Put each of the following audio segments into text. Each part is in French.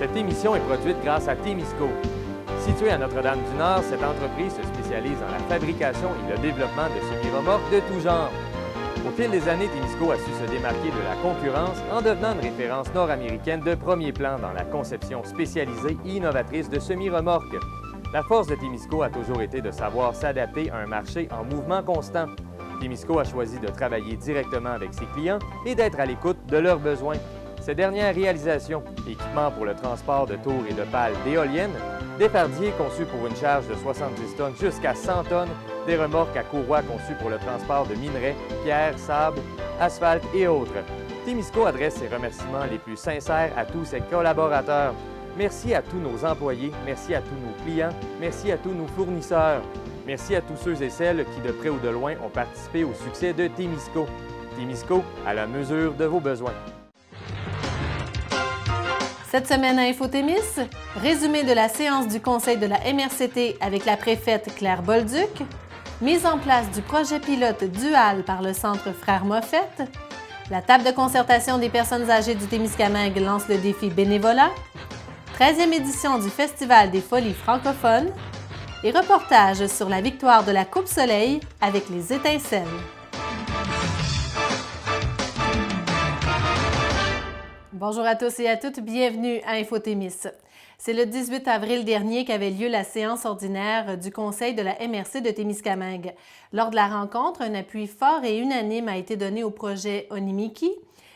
Cette émission est produite grâce à Témisco. Située à Notre-Dame-du-Nord, cette entreprise se spécialise dans la fabrication et le développement de semi-remorques de tout genre. Au fil des années, Témisco a su se démarquer de la concurrence en devenant une référence nord-américaine de premier plan dans la conception spécialisée et innovatrice de semi-remorques. La force de Témisco a toujours été de savoir s'adapter à un marché en mouvement constant. Témisco a choisi de travailler directement avec ses clients et d'être à l'écoute de leurs besoins. Ces dernières réalisations, équipements pour le transport de tours et de pales d'éoliennes, des fardiers conçus pour une charge de 70 tonnes jusqu'à 100 tonnes, des remorques à courroie conçues pour le transport de minerais, pierres, sable, asphalte et autres. Témisco adresse ses remerciements les plus sincères à tous ses collaborateurs. Merci à tous nos employés, merci à tous nos clients, merci à tous nos fournisseurs. Merci à tous ceux et celles qui, de près ou de loin, ont participé au succès de Témisco. Témisco, à la mesure de vos besoins. Cette semaine à InfoTémis, résumé de la séance du Conseil de la MRCT avec la préfète Claire Bolduc, mise en place du projet pilote dual par le Centre Frères Moffett, la table de concertation des personnes âgées du Témiscamingue lance le défi bénévolat, 13e édition du Festival des Folies francophones et reportage sur la victoire de la Coupe Soleil avec les étincelles. Bonjour à tous et à toutes, bienvenue à InfoTémis. C'est le 18 avril dernier qu'avait lieu la séance ordinaire du Conseil de la MRC de Témiscamingue. Lors de la rencontre, un appui fort et unanime a été donné au projet Onimiki.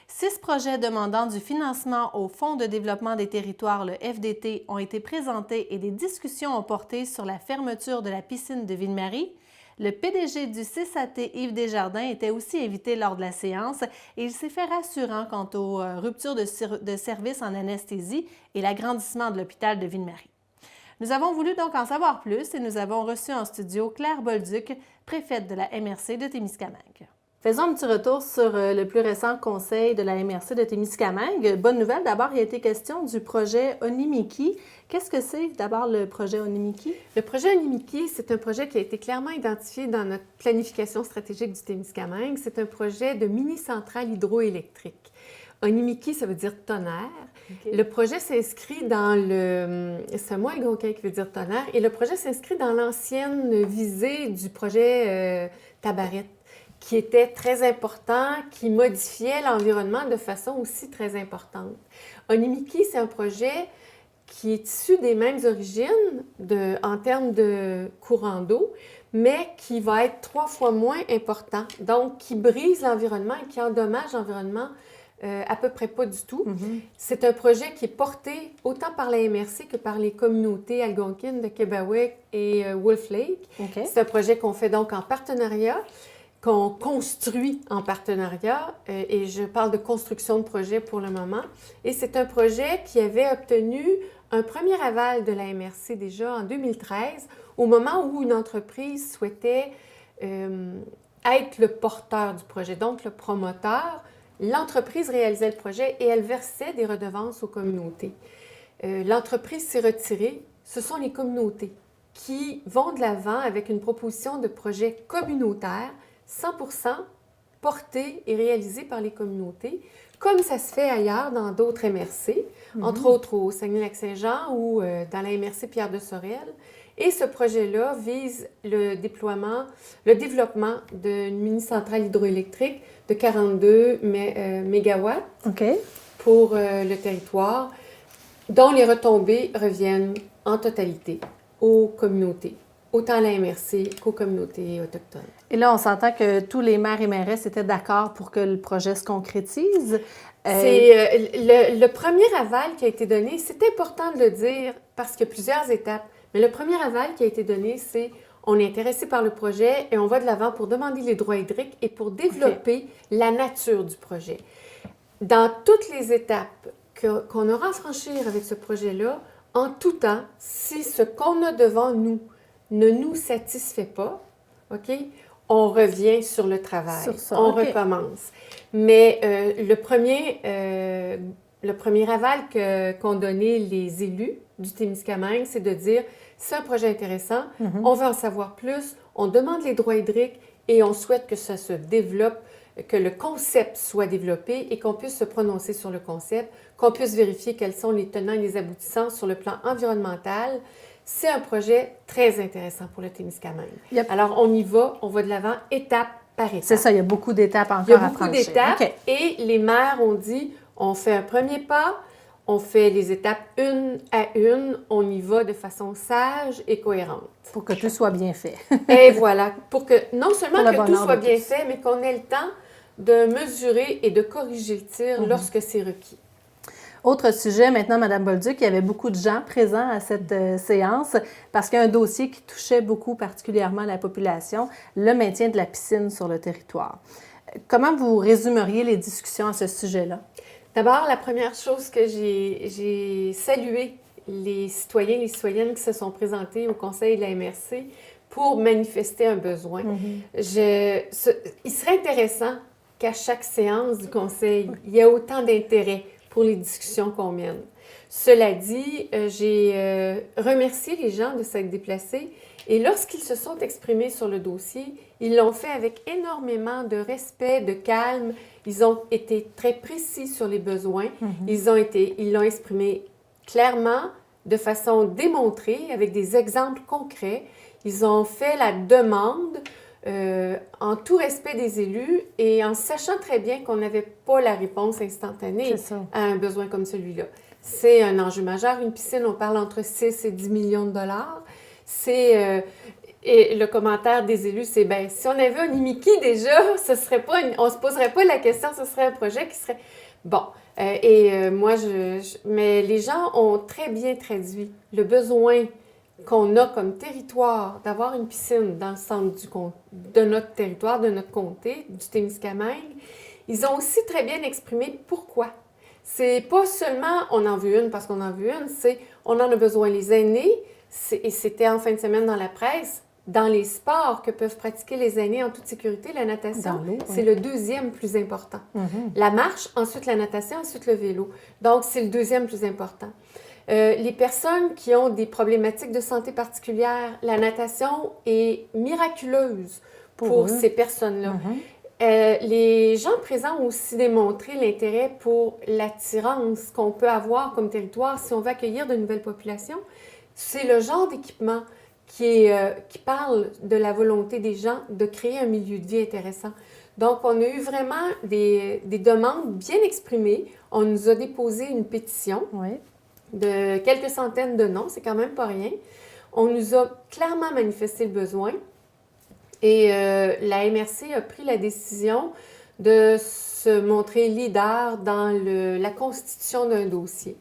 6 projets demandant du financement au Fonds de développement des territoires, le FDT, ont été présentés et des discussions ont porté sur la fermeture de la piscine de Ville-Marie. Le PDG du CISAT, Yves Desjardins, était aussi invité lors de la séance et il s'est fait rassurant quant aux ruptures de services en anesthésie et l'agrandissement de l'hôpital de Ville-Marie. Nous avons voulu donc en savoir plus et nous avons reçu en studio Claire Bolduc, préfète de la MRC de Témiscamingue. Faisons un petit retour sur le plus récent conseil de la MRC de Témiscamingue. Bonne nouvelle, d'abord, il a été question du projet Onimiki. Qu'est-ce que c'est d'abord le projet Onimiki? Le projet Onimiki, c'est un projet qui a été clairement identifié dans notre planification stratégique du Témiscamingue. C'est un projet de mini-centrale hydroélectrique. Onimiki, ça veut dire tonnerre. Okay. Le projet s'inscrit dans le... C'est un mot algonquin qui veut dire tonnerre. Et le projet s'inscrit dans l'ancienne visée du projet Tabaret, qui était très important, qui modifiait l'environnement de façon aussi très importante. Onimiki, c'est un projet qui est issu des mêmes origines en termes de courant d'eau, mais qui va être 3 fois moins important, donc qui brise l'environnement et qui endommage l'environnement à peu près pas du tout. Mm-hmm. C'est un projet qui est porté autant par la MRC que par les communautés algonquines de Kebawek et Wolf Lake. Okay. C'est un projet qu'on fait donc en partenariat, qu'on construit en partenariat, et je parle de construction de projet pour le moment. Et c'est un projet qui avait obtenu un premier aval de la MRC déjà en 2013, au moment où une entreprise souhaitait être le porteur du projet, donc le promoteur. L'entreprise réalisait le projet et elle versait des redevances aux communautés. L'entreprise s'est retirée. Ce sont les communautés qui vont de l'avant avec une proposition de projet communautaire 100% porté et réalisé par les communautés, comme ça se fait ailleurs dans d'autres MRC, entre autres au Saguenay-Lac-Saint-Jean ou dans la MRC Pierre de Sorel. Et ce projet-là vise le développement d'une mini-centrale hydroélectrique de 42 mégawatts pour le territoire, dont les retombées reviennent en totalité aux communautés, autant à la MRC qu'aux communautés autochtones. Et là, on s'entend que tous les maires et mairesses étaient d'accord pour que le projet se concrétise. C'est le premier aval qui a été donné, c'est important de le dire parce qu'il y a plusieurs étapes, mais le premier aval qui a été donné, c'est on est intéressé par le projet et on va de l'avant pour demander les droits hydriques et pour développer la nature du projet. Dans toutes les étapes qu'on aura à franchir avec ce projet-là, en tout temps, si ce qu'on a devant nous ne nous satisfait pas, OK, on revient sur le travail, sur ça, on recommence. Mais le premier aval qu'ont donné les élus du Témiscamingue, c'est de dire c'est un projet intéressant, on veut en savoir plus, on demande les droits hydriques et on souhaite que ça se développe que le concept soit développé et qu'on puisse se prononcer sur le concept, qu'on puisse vérifier quels sont les tenants et les aboutissants sur le plan environnemental. C'est un projet très intéressant pour le Témiscamingue. Yep. Alors, on y va, on va de l'avant étape par étape. C'est ça, il y a beaucoup d'étapes encore à franchir. Il y a beaucoup d'étapes et les maires ont dit, on fait un premier pas, on fait les étapes une à une, on y va de façon sage et cohérente. Pour que tout soit bien fait. Et voilà, pour que non seulement pour que tout soit bien fait, mais qu'on ait le temps de mesurer et de corriger le tir lorsque c'est requis. Autre sujet, maintenant, Mme Bolduc, il y avait beaucoup de gens présents à cette séance parce qu'il y a un dossier qui touchait beaucoup particulièrement la population, le maintien de la piscine sur le territoire. Comment vous résumeriez les discussions à ce sujet-là? D'abord, la première chose que j'ai salué les citoyens et les citoyennes qui se sont présentés au Conseil de la MRC pour manifester un besoin. Il serait intéressant qu'à chaque séance du Conseil, il y ait autant d'intérêt pour les discussions qu'on mène. Cela dit, j'ai remercié les gens de s'être déplacés et lorsqu'ils se sont exprimés sur le dossier, ils l'ont fait avec énormément de respect, de calme. Ils ont été très précis sur les besoins. Ils l'ont exprimé clairement, de façon démontrée, avec des exemples concrets. Ils ont fait la demande en tout respect des élus et en sachant très bien qu'on n'avait pas la réponse instantanée à un besoin comme celui-là. C'est un enjeu majeur. Une piscine, on parle entre 6 et 10 millions de dollars. Et le commentaire des élus, c'est bien, si on avait un Imiki déjà, on ne se poserait pas la question, ce serait un projet qui serait... Bon, mais les gens ont très bien traduit le besoin qu'on a comme territoire d'avoir une piscine dans le centre de notre territoire, de notre comté, du Témiscamingue. Ils ont aussi très bien exprimé pourquoi. C'est pas seulement on en veut une parce qu'on en veut une, c'est on en a besoin les aînés, et c'était en fin de semaine dans la presse, dans les sports que peuvent pratiquer les aînés en toute sécurité, la natation, c'est le deuxième plus important. La marche, ensuite la natation, ensuite le vélo. Donc, c'est le deuxième plus important. Les personnes qui ont des problématiques de santé particulières, la natation est miraculeuse pour ces personnes-là. Les gens présents ont aussi démontré l'intérêt pour l'attirance qu'on peut avoir comme territoire si on veut accueillir de nouvelles populations. C'est le genre d'équipement qui parle de la volonté des gens de créer un milieu de vie intéressant. Donc, on a eu vraiment des demandes bien exprimées. On nous a déposé une pétition de quelques centaines de noms, c'est quand même pas rien. On nous a clairement manifesté le besoin et la MRC a pris la décision de se montrer leader dans la constitution d'un dossier.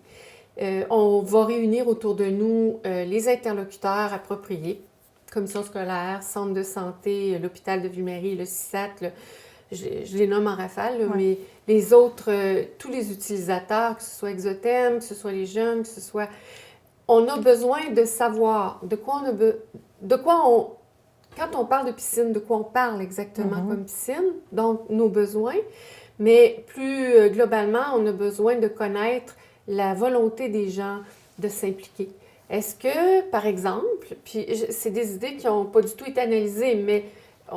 On va réunir autour de nous les interlocuteurs appropriés, commission scolaire, centre de santé, l'hôpital de Ville-Marie, le CISAT, je les nomme en rafale, mais les autres, tous les utilisateurs, que ce soit Exotherm, que ce soit les jeunes, que ce soit... On a besoin de savoir quand on parle de piscine, de quoi on parle exactement comme piscine, donc nos besoins, mais plus globalement, on a besoin de connaître la volonté des gens de s'impliquer. Est-ce que, par exemple, puis c'est des idées qui n'ont pas du tout été analysées, mais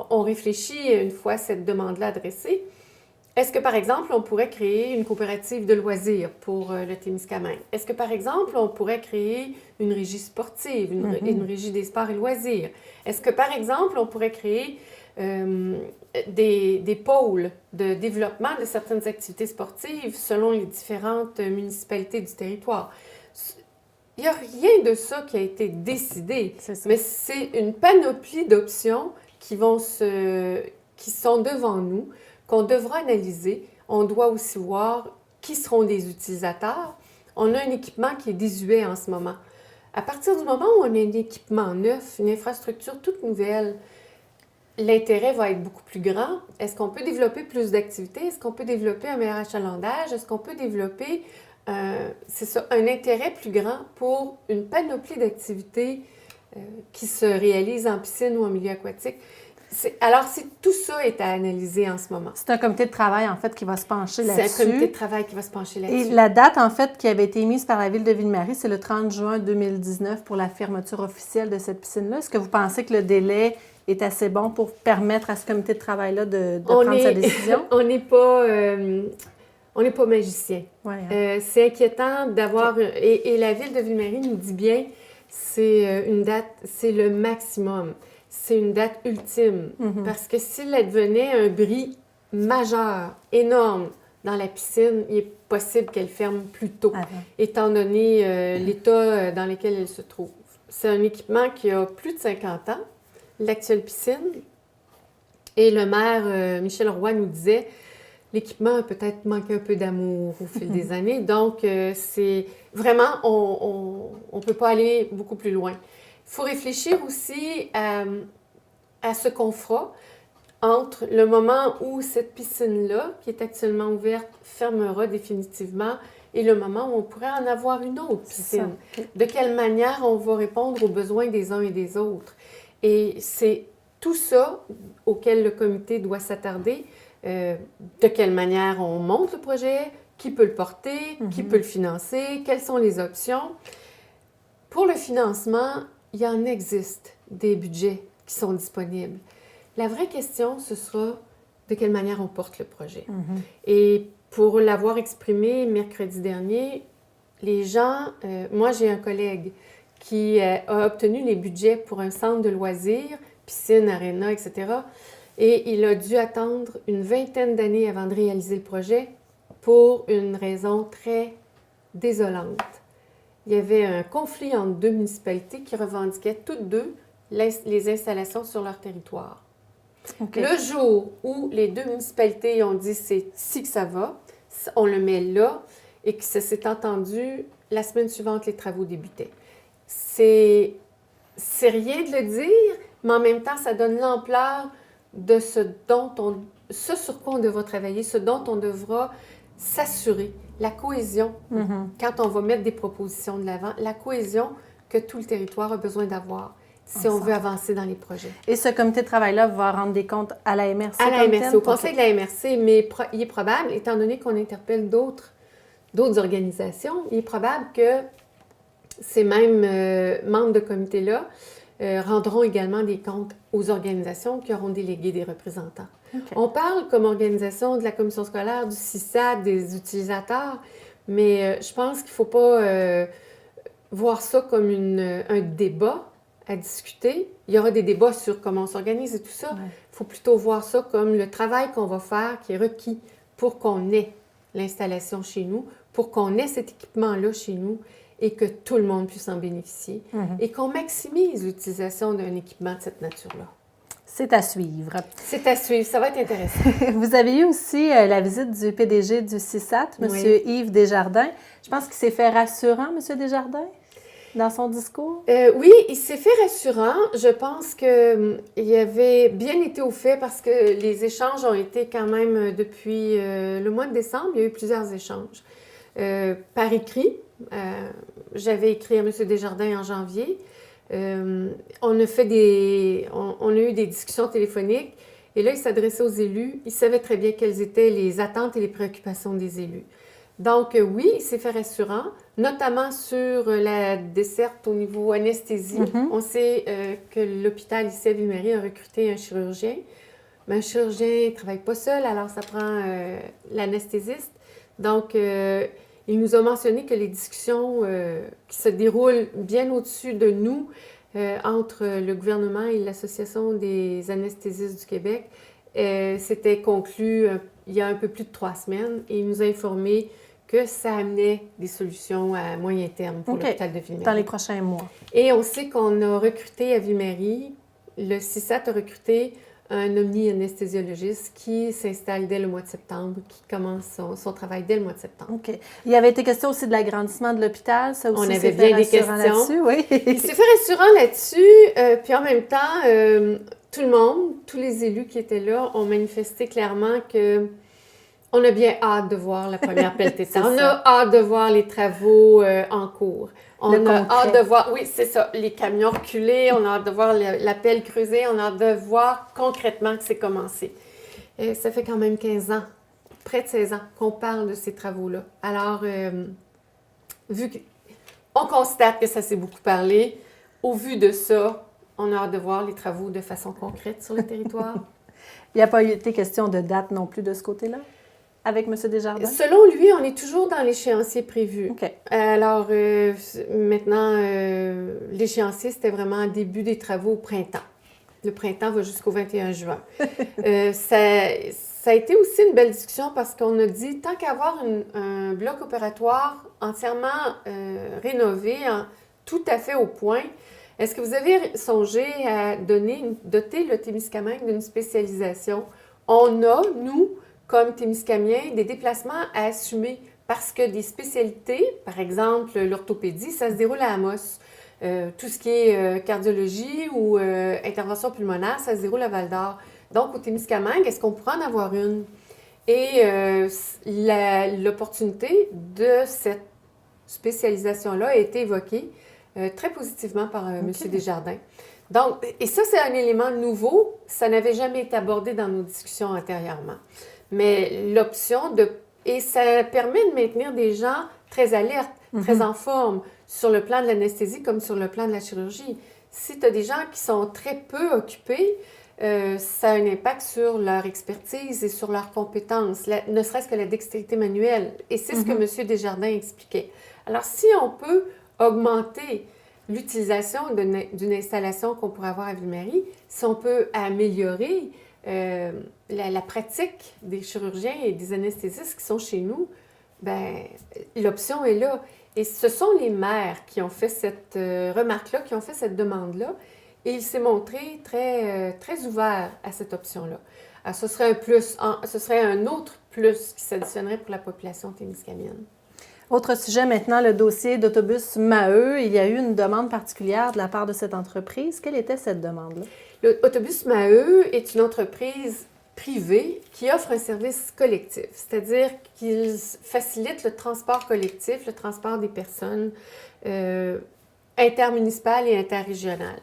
on réfléchit une fois cette demande-là adressée, est-ce que, par exemple, on pourrait créer une coopérative de loisirs pour le Témiscamingue? Est-ce que, par exemple, on pourrait créer une régie sportive, une régie des sports et loisirs? Est-ce que, par exemple, on pourrait créer des pôles de développement de certaines activités sportives selon les différentes municipalités du territoire? Il n'y a rien de ça qui a été décidé, mais c'est une panoplie d'options qui sont devant nous, qu'on devra analyser. On doit aussi voir qui seront les utilisateurs. On a un équipement qui est désuet en ce moment. À partir du moment où on a un équipement neuf, une infrastructure toute nouvelle, l'intérêt va être beaucoup plus grand. Est-ce qu'on peut développer plus d'activités? Est-ce qu'on peut développer un meilleur achalandage? Est-ce qu'on peut développer un intérêt plus grand pour une panoplie d'activités qui se réalisent en piscine ou en milieu aquatique? Alors, tout ça est à analyser en ce moment. C'est un comité de travail, en fait, qui va se pencher là-dessus. C'est un comité de travail qui va se pencher là-dessus. Et la date, en fait, qui avait été émise par la Ville de Ville-Marie, c'est le 30 juin 2019 pour la fermeture officielle de cette piscine-là. Est-ce que vous pensez que le délai est assez bon pour permettre à ce comité de travail-là de prendre sa décision? On n'est pas magicien. Ouais, hein. C'est inquiétant d'avoir... Et la Ville de Ville-Marie nous dit bien, c'est une date, c'est le maximum. C'est une date ultime. Parce que s'il advenait un bris majeur, énorme, dans la piscine, il est possible qu'elle ferme plus tôt, étant donné l'état dans lequel elle se trouve. C'est un équipement qui a plus de 50 ans, l'actuelle piscine. Et le maire, Michel Roy, nous disait, l'équipement a peut-être manqué un peu d'amour au fil des années. Donc, c'est vraiment, on ne peut pas aller beaucoup plus loin. Il faut réfléchir aussi à ce qu'on fera entre le moment où cette piscine-là, qui est actuellement ouverte, fermera définitivement et le moment où on pourrait en avoir une autre piscine. De quelle manière on va répondre aux besoins des uns et des autres. Et c'est tout ça auquel le comité doit s'attarder. De quelle manière on monte le projet, qui peut le porter, qui peut le financer, quelles sont les options. Pour le financement, il y en existe des budgets qui sont disponibles. La vraie question, ce sera de quelle manière on porte le projet. Et pour l'avoir exprimé mercredi dernier, les gens... moi, j'ai un collègue qui a obtenu les budgets pour un centre de loisirs, piscine, aréna, etc. Et il a dû attendre une 20aine d'années avant de réaliser le projet pour une raison très désolante. Il y avait un conflit entre deux municipalités qui revendiquaient toutes deux les installations sur leur territoire. Le jour où les deux municipalités ont dit c'est ici que ça va, on le met là, et que ça s'est entendu, la semaine suivante, les travaux débutaient. C'est rien de le dire, mais en même temps, ça donne l'ampleur de ce sur quoi on devra travailler, ce dont on devra s'assurer, la cohésion, quand on va mettre des propositions de l'avant, la cohésion que tout le territoire a besoin d'avoir si on veut avancer dans les projets. Et ce comité de travail-là va rendre des comptes à la MRC? À la MRC, au conseil de la MRC, mais il est probable, étant donné qu'on interpelle d'autres organisations, il est probable que ces mêmes membres de comité-là rendront également des comptes aux organisations qui auront délégué des représentants. On parle comme organisation de la commission scolaire, du CISAT, des utilisateurs, mais je pense qu'il ne faut pas voir ça comme un débat à discuter. Il y aura des débats sur comment on s'organise et tout ça. Il faut plutôt voir ça comme le travail qu'on va faire qui est requis pour qu'on ait l'installation chez nous, pour qu'on ait cet équipement-là chez nous et que tout le monde puisse en bénéficier et qu'on maximise l'utilisation d'un équipement de cette nature-là. C'est à suivre. C'est à suivre. Ça va être intéressant. Vous avez eu aussi la visite du PDG du CISAT, M. Yves Desjardins. Je pense qu'il s'est fait rassurant, M. Desjardins, dans son discours. Oui, il s'est fait rassurant. Je pense qu'il avait bien été au fait parce que les échanges ont été quand même depuis le mois de décembre. Il y a eu plusieurs échanges. Par écrit, j'avais écrit à M. Desjardins en janvier. On a eu des discussions téléphoniques et là, il s'adressait aux élus. Il savait très bien quelles étaient les attentes et les préoccupations des élus. Donc, oui, il s'est fait rassurant, notamment sur la desserte au niveau anesthésie. On sait que l'hôpital ici à Ville-Marie a recruté un chirurgien. Mais un chirurgien ne travaille pas seul, alors ça prend l'anesthésiste. Donc, il nous a mentionné que les discussions qui se déroulent bien au-dessus de nous, entre le gouvernement et l'Association des anesthésistes du Québec, s'étaient conclues il y a un peu plus de 3 semaines et il nous a informé que ça amenait des solutions à moyen terme pour l'hôpital de Ville-Marie. Dans les prochains mois. Et on sait qu'on a recruté à Ville-Marie, le CISAT a recruté un omni-anesthésiologiste qui s'installe dès le mois de septembre, qui commence son travail dès le mois de septembre. OK. Il y avait été question aussi de l'agrandissement de l'hôpital, ça aussi. On avait bien des questions. Oui. Il s'est fait rassurant là-dessus, puis en même temps, tout le monde, tous les élus qui étaient là ont manifesté clairement que on a bien hâte de voir la première pelle tétane. On a hâte de voir les travaux en cours. On a hâte de voir, oui, c'est ça, les camions reculés, on a hâte de voir la pelle creusée, on a hâte de voir concrètement que c'est commencé. Et ça fait quand même 15 ans, près de 16 ans, qu'on parle de ces travaux-là. Alors, vu qu'on constate que ça s'est beaucoup parlé, au vu de ça, On a hâte de voir les travaux de façon concrète sur le territoire. Il n'y a pas été question de date non plus de ce côté-là, avec M. Desjardins? Selon lui, on est toujours dans l'échéancier prévu. OK. Alors, maintenant, l'échéancier, c'était vraiment début des travaux au printemps. Le printemps va jusqu'au 21 juin. Ça a été aussi une belle discussion parce qu'on a dit, tant qu'à avoir un bloc opératoire entièrement rénové, tout à fait au point, est-ce que vous avez songé à doter le Témiscamingue d'une spécialisation? On a, nous, comme Témiscamiens, des déplacements à assumer parce que des spécialités, par exemple l'orthopédie, ça se déroule à Amos. Tout ce qui est cardiologie ou intervention pulmonaire, ça se déroule à Val-d'Or. Donc, au Témiscamingue, est-ce qu'on pourra en avoir une? Et l'opportunité de cette spécialisation-là a été évoquée très positivement par M. Desjardins. Donc, et ça, c'est un élément nouveau. Ça n'avait jamais été abordé dans nos discussions antérieurement. Mais l'option de... Et ça permet de maintenir des gens très alertes, très en forme, sur le plan de l'anesthésie comme sur le plan de la chirurgie. Si tu as des gens qui sont très peu occupés, ça a un impact sur leur expertise et sur leurs compétences, ne serait-ce que la dextérité manuelle. Et c'est ce que M. Desjardins expliquait. Alors, si on peut augmenter l'utilisation d'une installation qu'on pourrait avoir à Ville-Marie, si on peut améliorer la pratique des chirurgiens et des anesthésistes qui sont chez nous, ben l'option est là. Et ce sont les maires qui ont fait cette remarque-là, qui ont fait cette demande-là, et il s'est montré très ouvert à cette option-là. Alors, ce serait un plus, ce serait un autre plus qui s'additionnerait pour la population témiscamienne. Autre sujet maintenant, le dossier d'autobus Maheu. Il y a eu une demande particulière de la part de cette entreprise. Quelle était cette demande-là? L'autobus Maheu est une entreprise privée qui offre un service collectif, c'est-à-dire qu'il facilite le transport collectif, le transport des personnes intermunicipales et interrégionales.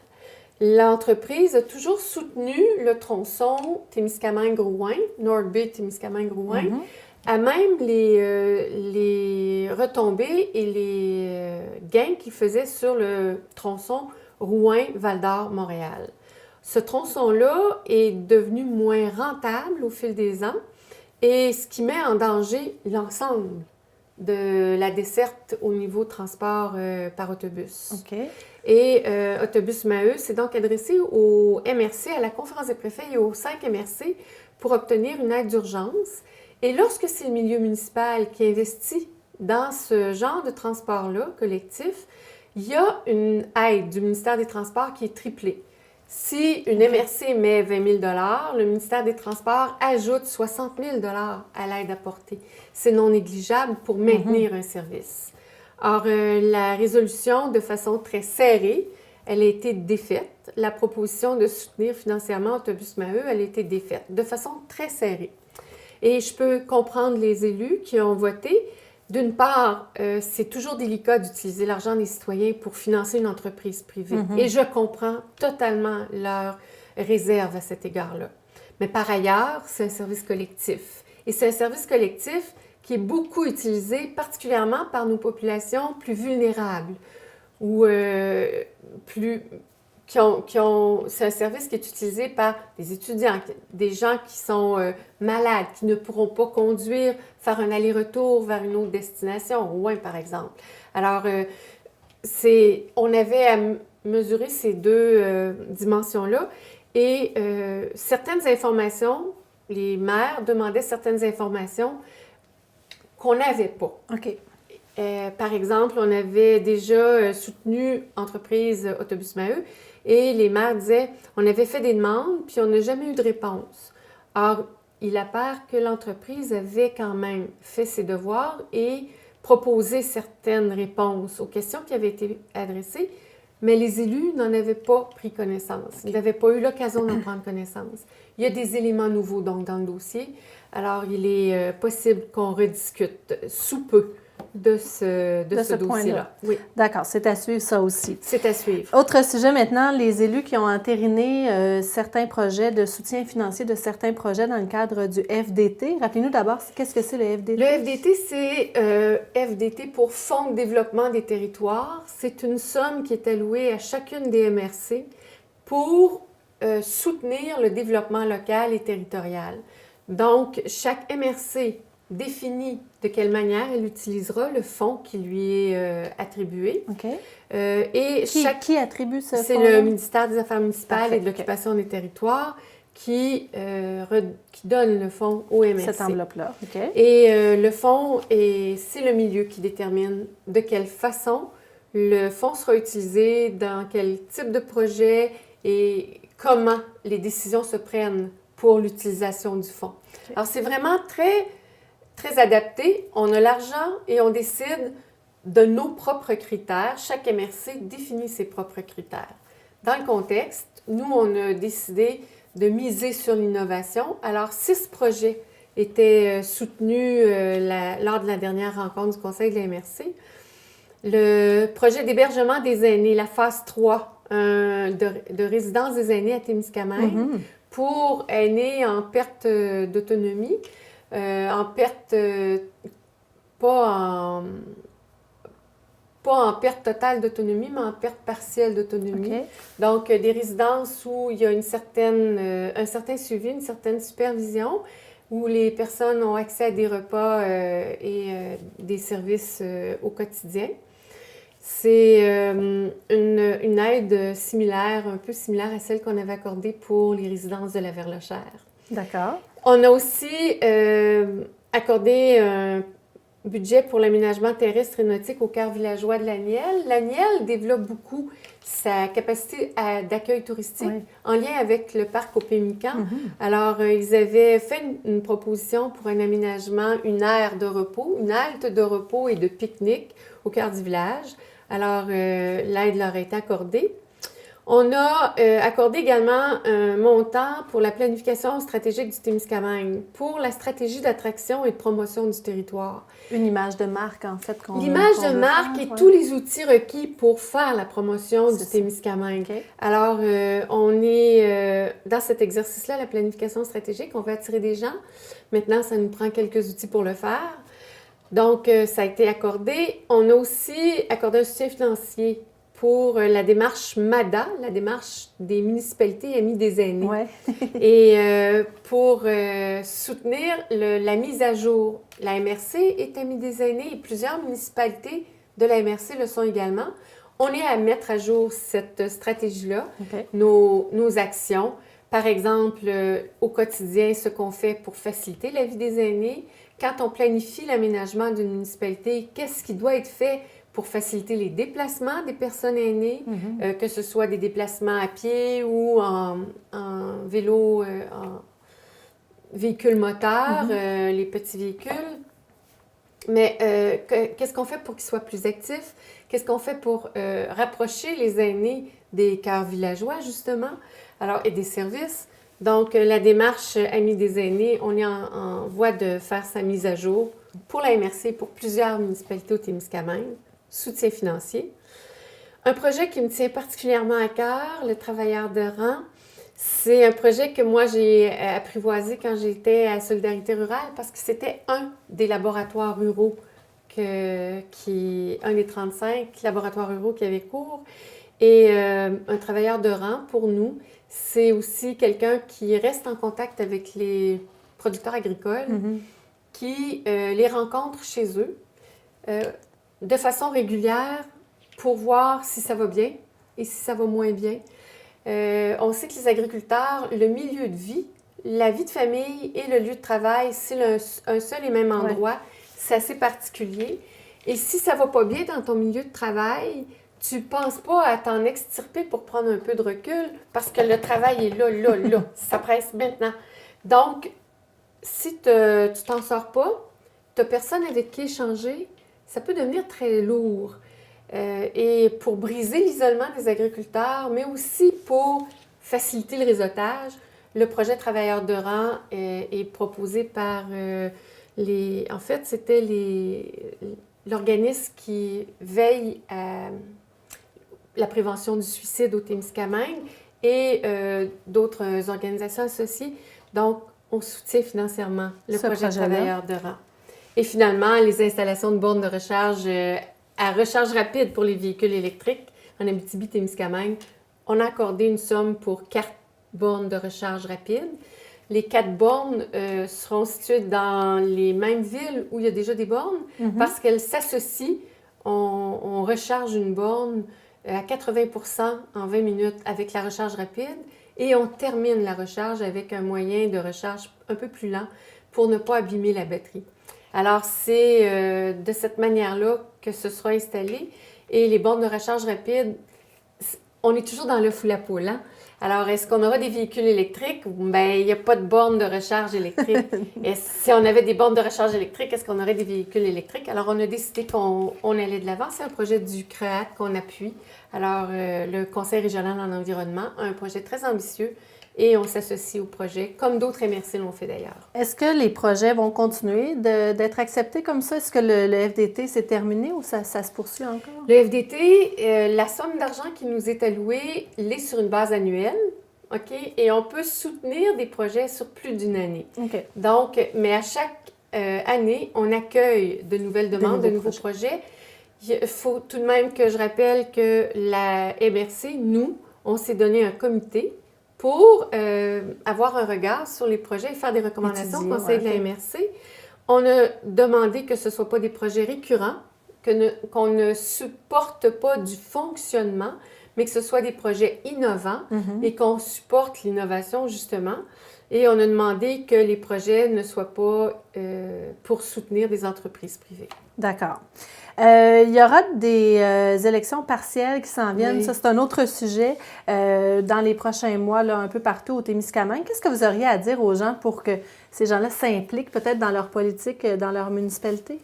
L'entreprise a toujours soutenu le tronçon Témiscamingue-Rouyn, Nord Bay Témiscamingue-Rouyn, à même les retombées et les gains qu'il faisait sur le tronçon Rouyn-Val-d'Or-Montréal. Ce tronçon-là est devenu moins rentable au fil des ans et ce qui met en danger l'ensemble de la desserte au niveau transport par autobus. Okay. Et Autobus Maheu s'est donc adressé au MRC, à la conférence des préfets et aux 5 MRC pour obtenir une aide d'urgence. Et lorsque c'est le milieu municipal qui investit dans ce genre de transport-là, collectif, il y a une aide du ministère des Transports qui est triplée. Si une MRC met 20 000 $, le ministère des Transports ajoute 60 000 $ à l'aide apportée. C'est non négligeable pour maintenir un service. Or, la résolution, de façon très serrée, elle a été défaite. La proposition de soutenir financièrement Autobus Maheu, elle a été défaite de façon très serrée. Et je peux comprendre les élus qui ont voté. D'une part, c'est toujours délicat d'utiliser l'argent des citoyens pour financer une entreprise privée. Et je comprends totalement leur réserve à cet égard-là. Mais par ailleurs, c'est un service collectif. Et c'est un service collectif qui est beaucoup utilisé, particulièrement par nos populations plus vulnérables ou c'est un service qui est utilisé par des étudiants, des gens qui sont malades, qui ne pourront pas conduire, faire un aller-retour vers une autre destination, Rouen par exemple. Alors, on avait à mesurer ces deux dimensions-là et certaines informations, les maires demandaient certaines informations qu'on n'avait pas. OK. Par exemple, on avait déjà soutenu Entreprise Autobus Maheu et les maires disaient on avait fait des demandes puis on n'a jamais eu de réponse. Or, il apparaît que l'entreprise avait quand même fait ses devoirs et proposé certaines réponses aux questions qui avaient été adressées, mais les élus n'en avaient pas pris connaissance. Ils n'avaient pas eu l'occasion d'en prendre connaissance. Il y a des éléments nouveaux donc dans le dossier. Alors, il est possible qu'on rediscute sous peu de ce dossier-là. Oui. D'accord, c'est à suivre ça aussi. C'est à suivre. Autre sujet maintenant, les élus qui ont entériné certains projets de soutien financier de certains projets dans le cadre du FDT. Rappelez-nous d'abord, qu'est-ce que c'est le FDT? Le FDT, c'est FDT pour Fonds de développement des territoires. C'est une somme qui est allouée à chacune des MRC pour soutenir le développement local et territorial. Donc, chaque MRC définit de quelle manière elle utilisera le fonds qui lui est attribué. OK. Et Qui attribue ce fonds? C'est le ministère des Affaires municipales Parfait, et de l'Occupation des territoires qui donne le fonds au MRC. Cette enveloppe-là, OK. Et le fonds, c'est le milieu qui détermine de quelle façon le fonds sera utilisé, dans quel type de projet et comment les décisions se prennent pour l'utilisation du fonds. Okay. Alors, c'est vraiment très, très adapté. On a l'argent et on décide de nos propres critères. Chaque MRC définit ses propres critères. Dans le contexte, nous, on a décidé de miser sur l'innovation. Alors, 6 projets étaient soutenus lors de la dernière rencontre du Conseil de la MRC. Le projet d'hébergement des aînés, la phase 3 de résidence des aînés à Témiscamingue pour aînés en perte d'autonomie, en perte, pas en perte totale d'autonomie, mais en perte partielle d'autonomie. Okay. Donc, des résidences où il y a un certain suivi, une certaine supervision, où les personnes ont accès à des repas et des services au quotidien. C'est une aide similaire, un peu similaire à celle qu'on avait accordée pour les résidences de la Verlochère. D'accord. On a aussi accordé un budget pour l'aménagement terrestre et nautique au cœur villageois de l'Aniel. L'Aniel développe beaucoup sa capacité d'accueil touristique en lien avec le parc au Pémican. Alors, ils avaient fait une proposition pour un aménagement, une aire de repos, une halte de repos et de pique-nique au cœur du village. Alors, l'aide leur a été accordée. On a accordé également un montant pour la planification stratégique du Témiscamingue, pour la stratégie d'attraction et de promotion du territoire. Une image de marque, en fait, L'image de marque et tous les outils requis pour faire la promotion du Témiscamingue. Okay. Alors, on est dans cet exercice-là, la planification stratégique, on veut attirer des gens. Maintenant, ça nous prend quelques outils pour le faire. Donc, ça a été accordé. On a aussi accordé un soutien financier pour la démarche MADA, la démarche des municipalités amies des aînés, et pour soutenir la mise à jour. La MRC est amie des aînés et plusieurs municipalités de la MRC le sont également. On est à mettre à jour cette stratégie-là, nos actions. Par exemple, au quotidien, ce qu'on fait pour faciliter la vie des aînés. Quand on planifie l'aménagement d'une municipalité, qu'est-ce qui doit être fait pour faciliter les déplacements des personnes aînées, que ce soit des déplacements à pied ou en vélo, en véhicule moteur, les petits véhicules. Mais qu'est-ce qu'on fait pour qu'ils soient plus actifs? Qu'est-ce qu'on fait pour rapprocher les aînés des cœurs villageois, justement, alors, et des services? Donc, la démarche Amis des aînés, on est en voie de faire sa mise à jour pour la MRC, pour plusieurs municipalités au Témiscamingue. Soutien financier. Un projet qui me tient particulièrement à cœur, le travailleur de rang, c'est un projet que moi j'ai apprivoisé quand j'étais à Solidarité rurale parce que c'était un des laboratoires ruraux, un des 35 laboratoires ruraux qui avaient cours. Et un travailleur de rang, pour nous, c'est aussi quelqu'un qui reste en contact avec les producteurs agricoles, qui les rencontre chez eux de façon régulière pour voir si ça va bien et si ça va moins bien. On sait que les agriculteurs, le milieu de vie, la vie de famille et le lieu de travail, c'est un seul et même endroit. C'est assez particulier. Et si ça va pas bien dans ton milieu de travail, tu ne penses pas à t'en extirper pour prendre un peu de recul parce que le travail est là. Ça presse maintenant. Donc, si tu t'en sors pas, tu n'as personne avec qui échanger, ça peut devenir très lourd. Et pour briser l'isolement des agriculteurs, mais aussi pour faciliter le réseautage, le projet Travailleurs de rang est proposé par en fait, c'était l'organisme qui veille à la prévention du suicide au Témiscamingue et d'autres organisations associées. Donc, on soutient financièrement le projet Travailleurs de rang. Et finalement, les installations de bornes de recharge à recharge rapide pour les véhicules électriques en Abitibi-Témiscamingue on a accordé une somme pour 4 bornes de recharge rapide. Les 4 bornes seront situées dans les mêmes villes où il y a déjà des bornes parce qu'elles s'associent. On recharge une borne à 80% en 20 minutes avec la recharge rapide et on termine la recharge avec un moyen de recharge un peu plus lent pour ne pas abîmer la batterie. Alors, c'est de cette manière-là que ce sera installé. Et les bornes de recharge rapide, on est toujours dans l'œuf ou la poule, hein? Alors, est-ce qu'on aura des véhicules électriques? Bien, il n'y a pas de bornes de recharge électrique. Et si on avait des bornes de recharge électrique, est-ce qu'on aurait des véhicules électriques? Alors, on a décidé qu'on allait de l'avant. C'est un projet du CREAT qu'on appuie. Alors, le Conseil régional en environnement a un projet très ambitieux et on s'associe au projet, comme d'autres MRC l'ont fait d'ailleurs. Est-ce que les projets vont continuer d'être acceptés comme ça? Est-ce que le FDT s'est terminé ou ça se poursuit encore? Le FDT, la somme d'argent qui nous est allouée l'est sur une base annuelle, OK? Et on peut soutenir des projets sur plus d'une année. OK. Donc, mais à chaque année, on accueille de nouvelles demandes, de nouveaux projets. Il faut tout de même que je rappelle que la MRC, nous, on s'est donné un comité pour avoir un regard sur les projets et faire des recommandations au Conseil de la MRC. On a demandé que ce ne soit pas des projets récurrents, qu'on ne supporte pas du fonctionnement, mais que ce soit des projets innovants et qu'on supporte l'innovation, justement. Et on a demandé que les projets ne soient pas pour soutenir des entreprises privées. D'accord. Il y aura des élections partielles qui s'en viennent. Oui. Ça, c'est un autre sujet dans les prochains mois, là, un peu partout au Témiscamingue. Qu'est-ce que vous auriez à dire aux gens pour que ces gens-là s'impliquent peut-être dans leur politique, dans leur municipalité?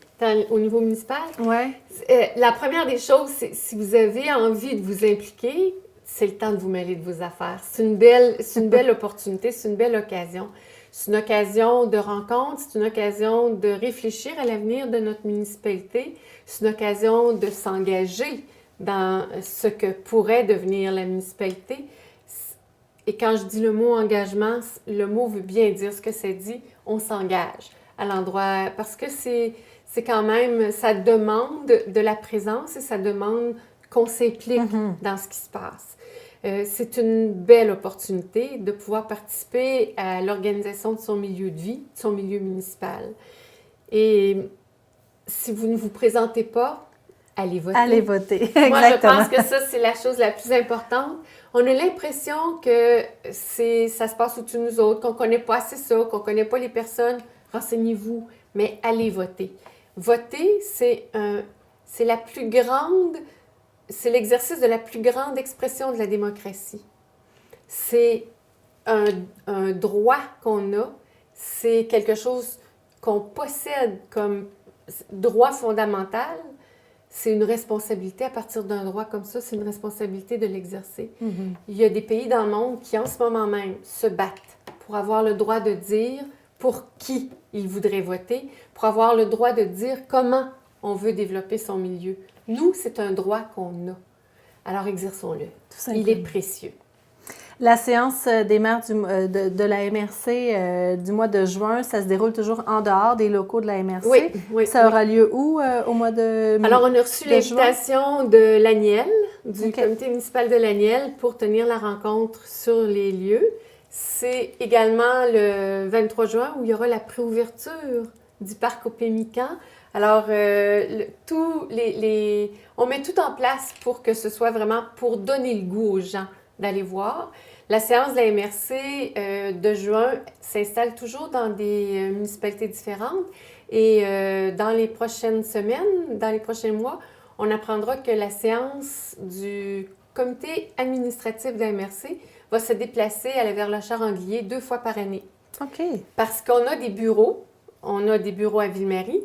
Au niveau municipal? Oui. La première des choses, c'est si vous avez envie de vous impliquer, c'est le temps de vous mêler de vos affaires. C'est une belle opportunité, c'est une belle occasion. C'est une occasion de rencontre, c'est une occasion de réfléchir à l'avenir de notre municipalité, c'est une occasion de s'engager dans ce que pourrait devenir la municipalité. Et quand je dis le mot engagement, le mot veut bien dire ce que ça dit, on s'engage à l'endroit, parce que c'est quand même, ça demande de la présence et ça demande qu'on s'implique dans ce qui se passe. C'est une belle opportunité de pouvoir participer à l'organisation de son milieu de vie, de son milieu municipal. Et si vous ne vous présentez pas, allez voter. Allez voter, Moi, exactement. je pense que ça, c'est la chose la plus importante. On a l'impression que ça se passe au-dessus de nous autres, qu'on ne connaît pas assez ça, qu'on ne connaît pas les personnes. Renseignez-vous, mais allez voter. Voter, c'est la plus grande... C'est l'exercice de la plus grande expression de la démocratie. C'est un droit qu'on a, c'est quelque chose qu'on possède comme droit fondamental. C'est une responsabilité à partir d'un droit comme ça, c'est une responsabilité de l'exercer. Il y a des pays dans le monde qui, en ce moment même, se battent pour avoir le droit de dire pour qui ils voudraient voter, pour avoir le droit de dire comment on veut développer son milieu. Nous, c'est un droit qu'on a. Alors, exerçons-le. Il est précieux. La séance des maires de la MRC du mois de juin, ça se déroule toujours en dehors des locaux de la MRC. Oui. Ça aura lieu où au mois de juin? Alors, on a reçu l'invitation de l'Aniel, du comité municipal de l'Aniel, pour tenir la rencontre sur les lieux. C'est également le 23 juin où il y aura la préouverture du parc au Pémican. Alors, on met tout en place pour que ce soit vraiment pour donner le goût aux gens d'aller voir. La séance de la MRC de juin s'installe toujours dans des municipalités différentes et dans les prochaines semaines, dans les prochains mois, on apprendra que la séance du comité administratif de la MRC va se déplacer à la Verlochère-Anglier 2 fois par année. OK. Parce qu'on a des bureaux. On a des bureaux à Ville-Marie.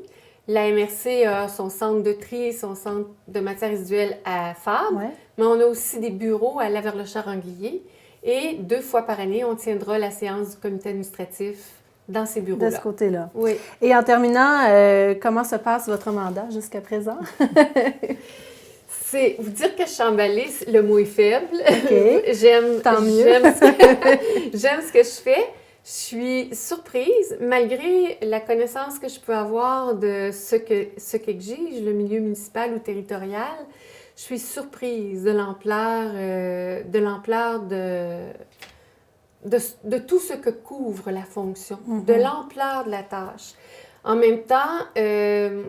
La MRC a son centre de tri, son centre de matières résiduelles à Fabre, mais on a aussi des bureaux à la Verlochère-Anglier. Et 2 fois par année, on tiendra la séance du comité administratif dans ces bureaux-là. De ce côté-là. Oui. Et en terminant, comment se passe votre mandat jusqu'à présent? Vous dire que je suis emballée, le mot est faible. OK. Tant mieux. J'aime ce que je fais. Je suis surprise, malgré la connaissance que je peux avoir de ce qu'exige le milieu municipal ou territorial. je suis surprise de l'ampleur de tout ce que couvre la fonction, de l'ampleur de la tâche. En même temps, je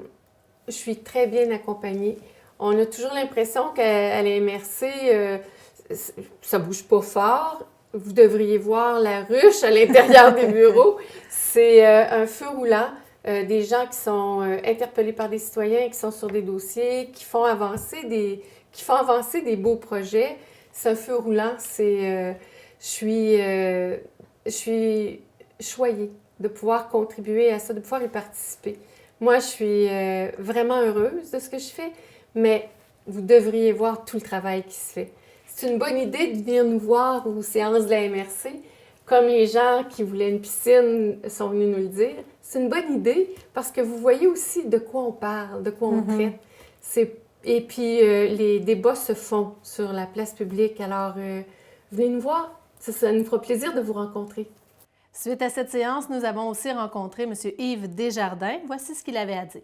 suis très bien accompagnée. On a toujours l'impression qu'à la MRC, ça bouge pas fort. Vous devriez voir la ruche à l'intérieur des bureaux. C'est un feu roulant. Des gens qui sont interpellés par des citoyens, qui sont sur des dossiers, qui font avancer des beaux projets. C'est un feu roulant. Je suis choyée de pouvoir contribuer à ça, de pouvoir y participer. Moi, je suis vraiment heureuse de ce que je fais, mais vous devriez voir tout le travail qui se fait. C'est une bonne idée de venir nous voir aux séances de la MRC, comme les gens qui voulaient une piscine sont venus nous le dire. C'est une bonne idée parce que vous voyez aussi de quoi on parle, de quoi on traite. Et puis, les débats se font sur la place publique. Alors, venez nous voir. Ça nous fera plaisir de vous rencontrer. Suite à cette séance, nous avons aussi rencontré M. Yves Desjardins. Voici ce qu'il avait à dire.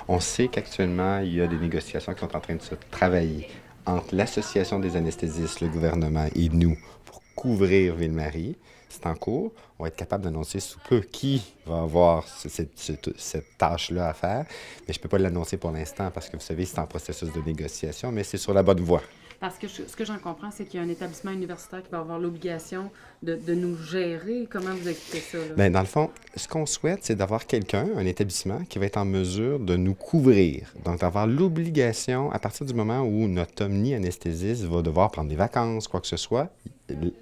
On sait qu'actuellement, il y a des négociations qui sont en train de se travailler entre l'Association des anesthésistes, le gouvernement et nous pour couvrir Ville-Marie. C'est en cours. On va être capable d'annoncer sous peu qui va avoir cette tâche-là à faire. Mais je ne peux pas l'annoncer pour l'instant parce que, vous savez, c'est en processus de négociation, mais c'est sur la bonne voie. Parce que ce que j'en comprends, c'est qu'il y a un établissement universitaire qui va avoir l'obligation de nous gérer. Comment vous expliquez ça? Là? Bien, dans le fond, ce qu'on souhaite, c'est d'avoir quelqu'un, un établissement, qui va être en mesure de nous couvrir. Donc, d'avoir l'obligation, à partir du moment où notre omni-anesthésiste va devoir prendre des vacances, quoi que ce soit,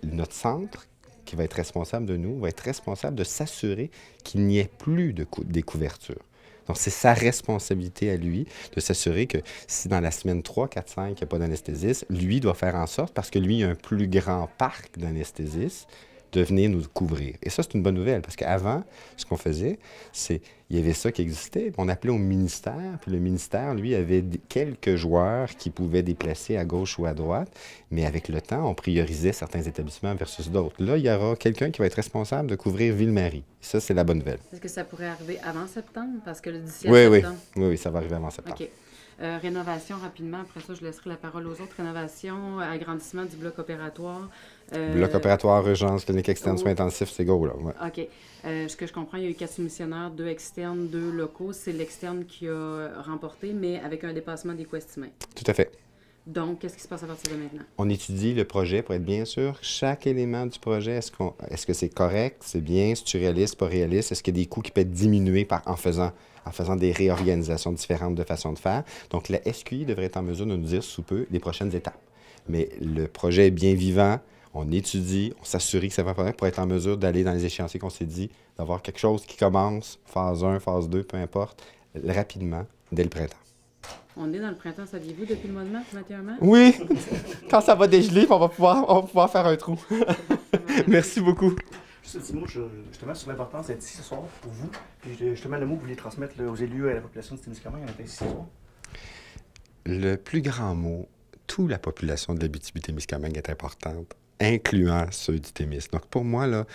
notre centre, qui va être responsable de nous, va être responsable de s'assurer qu'il n'y ait plus des couvertures. Donc, c'est sa responsabilité à lui de s'assurer que si dans la semaine 3, 4, 5, il n'y a pas d'anesthésiste, lui doit faire en sorte, parce que lui, il a un plus grand parc d'anesthésistes, de venir nous couvrir. Et ça, c'est une bonne nouvelle, parce qu'avant, ce qu'on faisait, c'est il y avait ça qui existait, on appelait au ministère, puis le ministère, lui, avait quelques joueurs qui pouvaient déplacer à gauche ou à droite, mais avec le temps, on priorisait certains établissements versus d'autres. Là, il y aura quelqu'un qui va être responsable de couvrir Ville-Marie. Ça, c'est la bonne nouvelle. Est-ce que ça pourrait arriver avant septembre? Parce que d'ici à septembre... Oui, ça va arriver avant septembre. OK. Rénovation, rapidement. Après ça, je laisserai la parole aux autres. Rénovation, agrandissement du bloc opératoire. Bloc opératoire, urgence, clinique externe, soins intensifs, c'est go, là. Ouais. OK. Ce que je comprends, il y a eu 4 soumissionnaires, 2 externes, 2 locaux. C'est l'externe qui a remporté, mais avec un dépassement des coûts estimés. Tout à fait. Donc, qu'est-ce qui se passe à partir de maintenant? On étudie le projet pour être bien sûr. Chaque élément du projet, est-ce que c'est correct, c'est bien, c'est-tu réaliste, pas réaliste? Est-ce qu'il y a des coûts qui peuvent être diminués en faisant des réorganisations différentes de façon de faire? Donc, la SQI devrait être en mesure de nous dire sous peu les prochaines étapes. Mais le projet est bien vivant. On étudie, on s'assure que ça va faire pour être en mesure d'aller dans les échéanciers qu'on s'est dit, d'avoir quelque chose qui commence, phase 1, phase 2, peu importe, rapidement, dès le printemps. On est dans le printemps, saviez-vous, depuis le mois de mars, 21 mars? Oui! Quand ça va dégeler, on va pouvoir faire un trou. Merci beaucoup. Juste un petit mot justement sur l'importance d'être ici ce soir pour vous. Puis justement, le mot que vous voulez transmettre là, aux élus et à la population de Témiscamingue en étant ici ce soir. Le plus grand mot, toute la population de l'Abitibi-Témiscamingue est importante, incluant ceux du Témis. Donc, pour moi, là,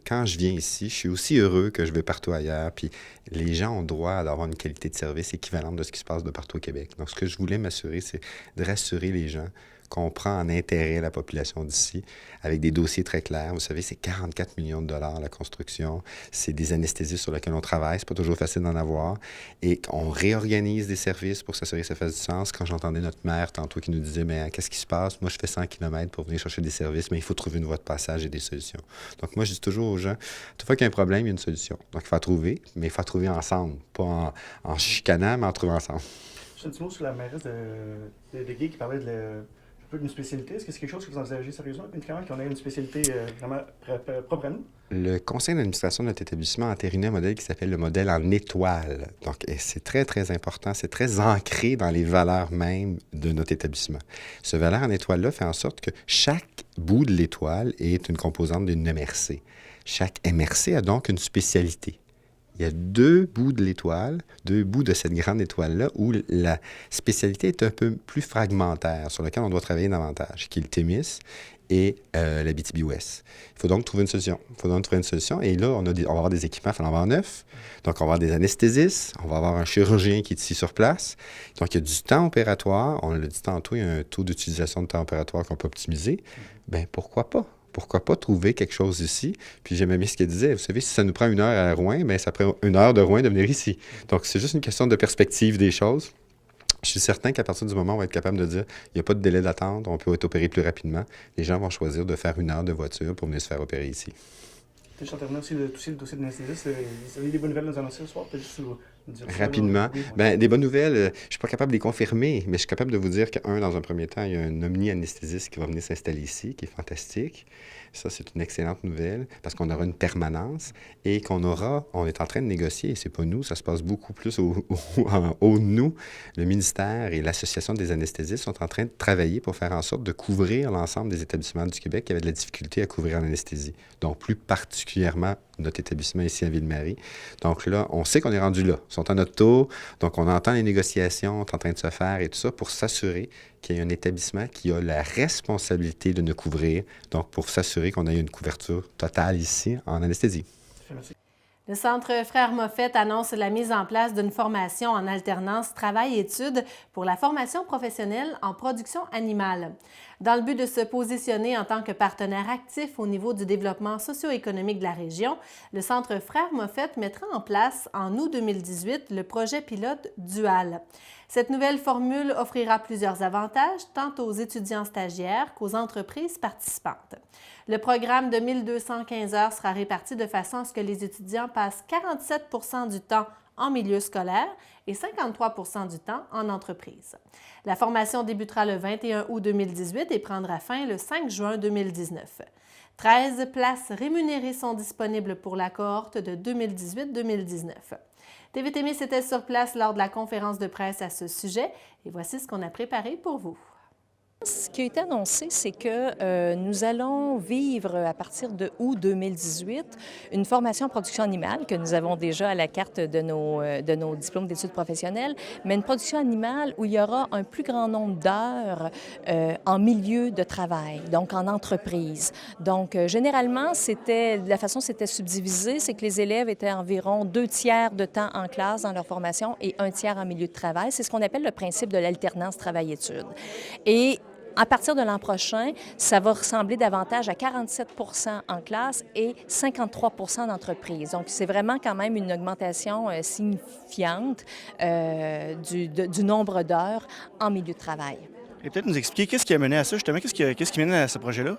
quand je viens ici, je suis aussi heureux que je vais partout ailleurs. Puis, les gens ont droit d'avoir une qualité de service équivalente de ce qui se passe de partout au Québec. Donc, ce que je voulais m'assurer, c'est de rassurer les gens qu'on prend en intérêt la population d'ici avec des dossiers très clairs. Vous savez, c'est 44 millions de dollars la construction. C'est des anesthésistes sur lesquels on travaille. C'est pas toujours facile d'en avoir. Et on réorganise des services pour s'assurer que ça fasse du sens. Quand j'entendais notre maire tantôt qui nous disait « Mais qu'est-ce qui se passe? Moi, je fais 100 km pour venir chercher des services, mais il faut trouver une voie de passage et des solutions. » Donc, moi, je dis toujours aux gens, toute fois qu'il y a un problème, il y a une solution. Donc, il faut la trouver, mais il faut la trouver ensemble. Pas en chicanant, mais en trouvant ensemble. Juste un petit mot sur la mairesse de Guy qui parlait d'une spécialité. Est-ce que c'est quelque chose que vous envisagez sérieusement, qu'on ait une spécialité vraiment propre à nous? Le conseil d'administration de notre établissement a entériné un modèle qui s'appelle le modèle en étoile. Donc, c'est très, très important. C'est très ancré dans les valeurs mêmes de notre établissement. Ce valeur en étoile-là fait en sorte que chaque bout de l'étoile est une composante d'une MRC. Chaque MRC a donc une spécialité. Il y a 2 bouts de l'étoile, 2 bouts de cette grande étoile-là, où la spécialité est un peu plus fragmentaire, sur laquelle on doit travailler davantage, qui est le Témis et l'Abitibi-Ouest. Il faut donc trouver une solution. Et là, on va avoir des équipements flambant neufs. Donc, on va avoir des anesthésistes. On va avoir un chirurgien qui est ici sur place. Donc, il y a du temps opératoire. On l'a dit tantôt, il y a un taux d'utilisation de temps opératoire qu'on peut optimiser. Bien, pourquoi pas? Pourquoi pas trouver quelque chose ici? Puis j'aimais bien ce qu'elle disait. Vous savez, si ça nous prend 1 heure à Rouen, bien, ça prend 1 heure de Rouen de venir ici. Donc, c'est juste une question de perspective des choses. Je suis certain qu'à partir du moment où on va être capable de dire il n'y a pas de délai d'attente, on peut être opéré plus rapidement, les gens vont choisir de faire 1 heure de voiture pour venir se faire opérer ici. Je suis en terminant aussi le dossier de l'anesthésiste. Vous avez des bonnes nouvelles à nous annoncer ce soir? Peut-être juste nous dire ça, Rapidement. Oui, Bien, des bonnes nouvelles, je ne suis pas capable de les confirmer, mais je suis capable de vous dire dans un premier temps, il y a un omni-anesthésiste qui va venir s'installer ici, qui est fantastique. Ça, c'est une excellente nouvelle parce qu'on aura une permanence et on est en train de négocier, et c'est pas nous, ça se passe beaucoup plus en haut de nous. Le ministère et l'Association des anesthésistes sont en train de travailler pour faire en sorte de couvrir l'ensemble des établissements du Québec qui avaient de la difficulté à couvrir l'anesthésie. Donc, plus particulièrement notre établissement ici à Ville-Marie. Donc là, on sait qu'on est rendu là. Ils sont à notre tour. Donc, on entend les négociations en train de se faire et tout ça pour s'assurer qu'il y ait un établissement qui a la responsabilité de nous couvrir. Donc, pour s'assurer qu'on ait une couverture totale ici en anesthésie. Merci. Le Centre Frères Moffett annonce la mise en place d'une formation en alternance travail-études pour la formation professionnelle en production animale. Dans le but de se positionner en tant que partenaire actif au niveau du développement socio-économique de la région, le Centre Frères Moffett mettra en place en août 2018 le projet pilote Dual. Cette nouvelle formule offrira plusieurs avantages tant aux étudiants stagiaires qu'aux entreprises participantes. Le programme de 1215 heures sera réparti de façon à ce que les étudiants passent 47 % du temps en milieu scolaire et 53 % du temps en entreprise. La formation débutera le 21 août 2018 et prendra fin le 5 juin 2019. 13 places rémunérées sont disponibles pour la cohorte de 2018-2019. TVTMIS était sur place lors de la conférence de presse à ce sujet et voici ce qu'on a préparé pour vous. Ce qui a été annoncé, c'est que nous allons vivre à partir de août 2018 une formation en production animale que nous avons déjà à la carte de nos diplômes d'études professionnelles, mais une production animale où il y aura un plus grand nombre d'heures en milieu de travail, donc en entreprise. Donc, généralement, la façon dont c'était subdivisé, c'est que les élèves étaient environ 2 tiers de temps en classe dans leur formation et 1 tiers en milieu de travail. C'est ce qu'on appelle le principe de l'alternance travail-études. Et à partir de l'an prochain, ça va ressembler davantage à 47 % en classe et 53 % d'entreprise. Donc, c'est vraiment quand même une augmentation signifiante du nombre d'heures en milieu de travail. Et peut-être nous expliquer qu'est-ce qui a mené à ça, justement, qu'est-ce qui menait à ce projet-là?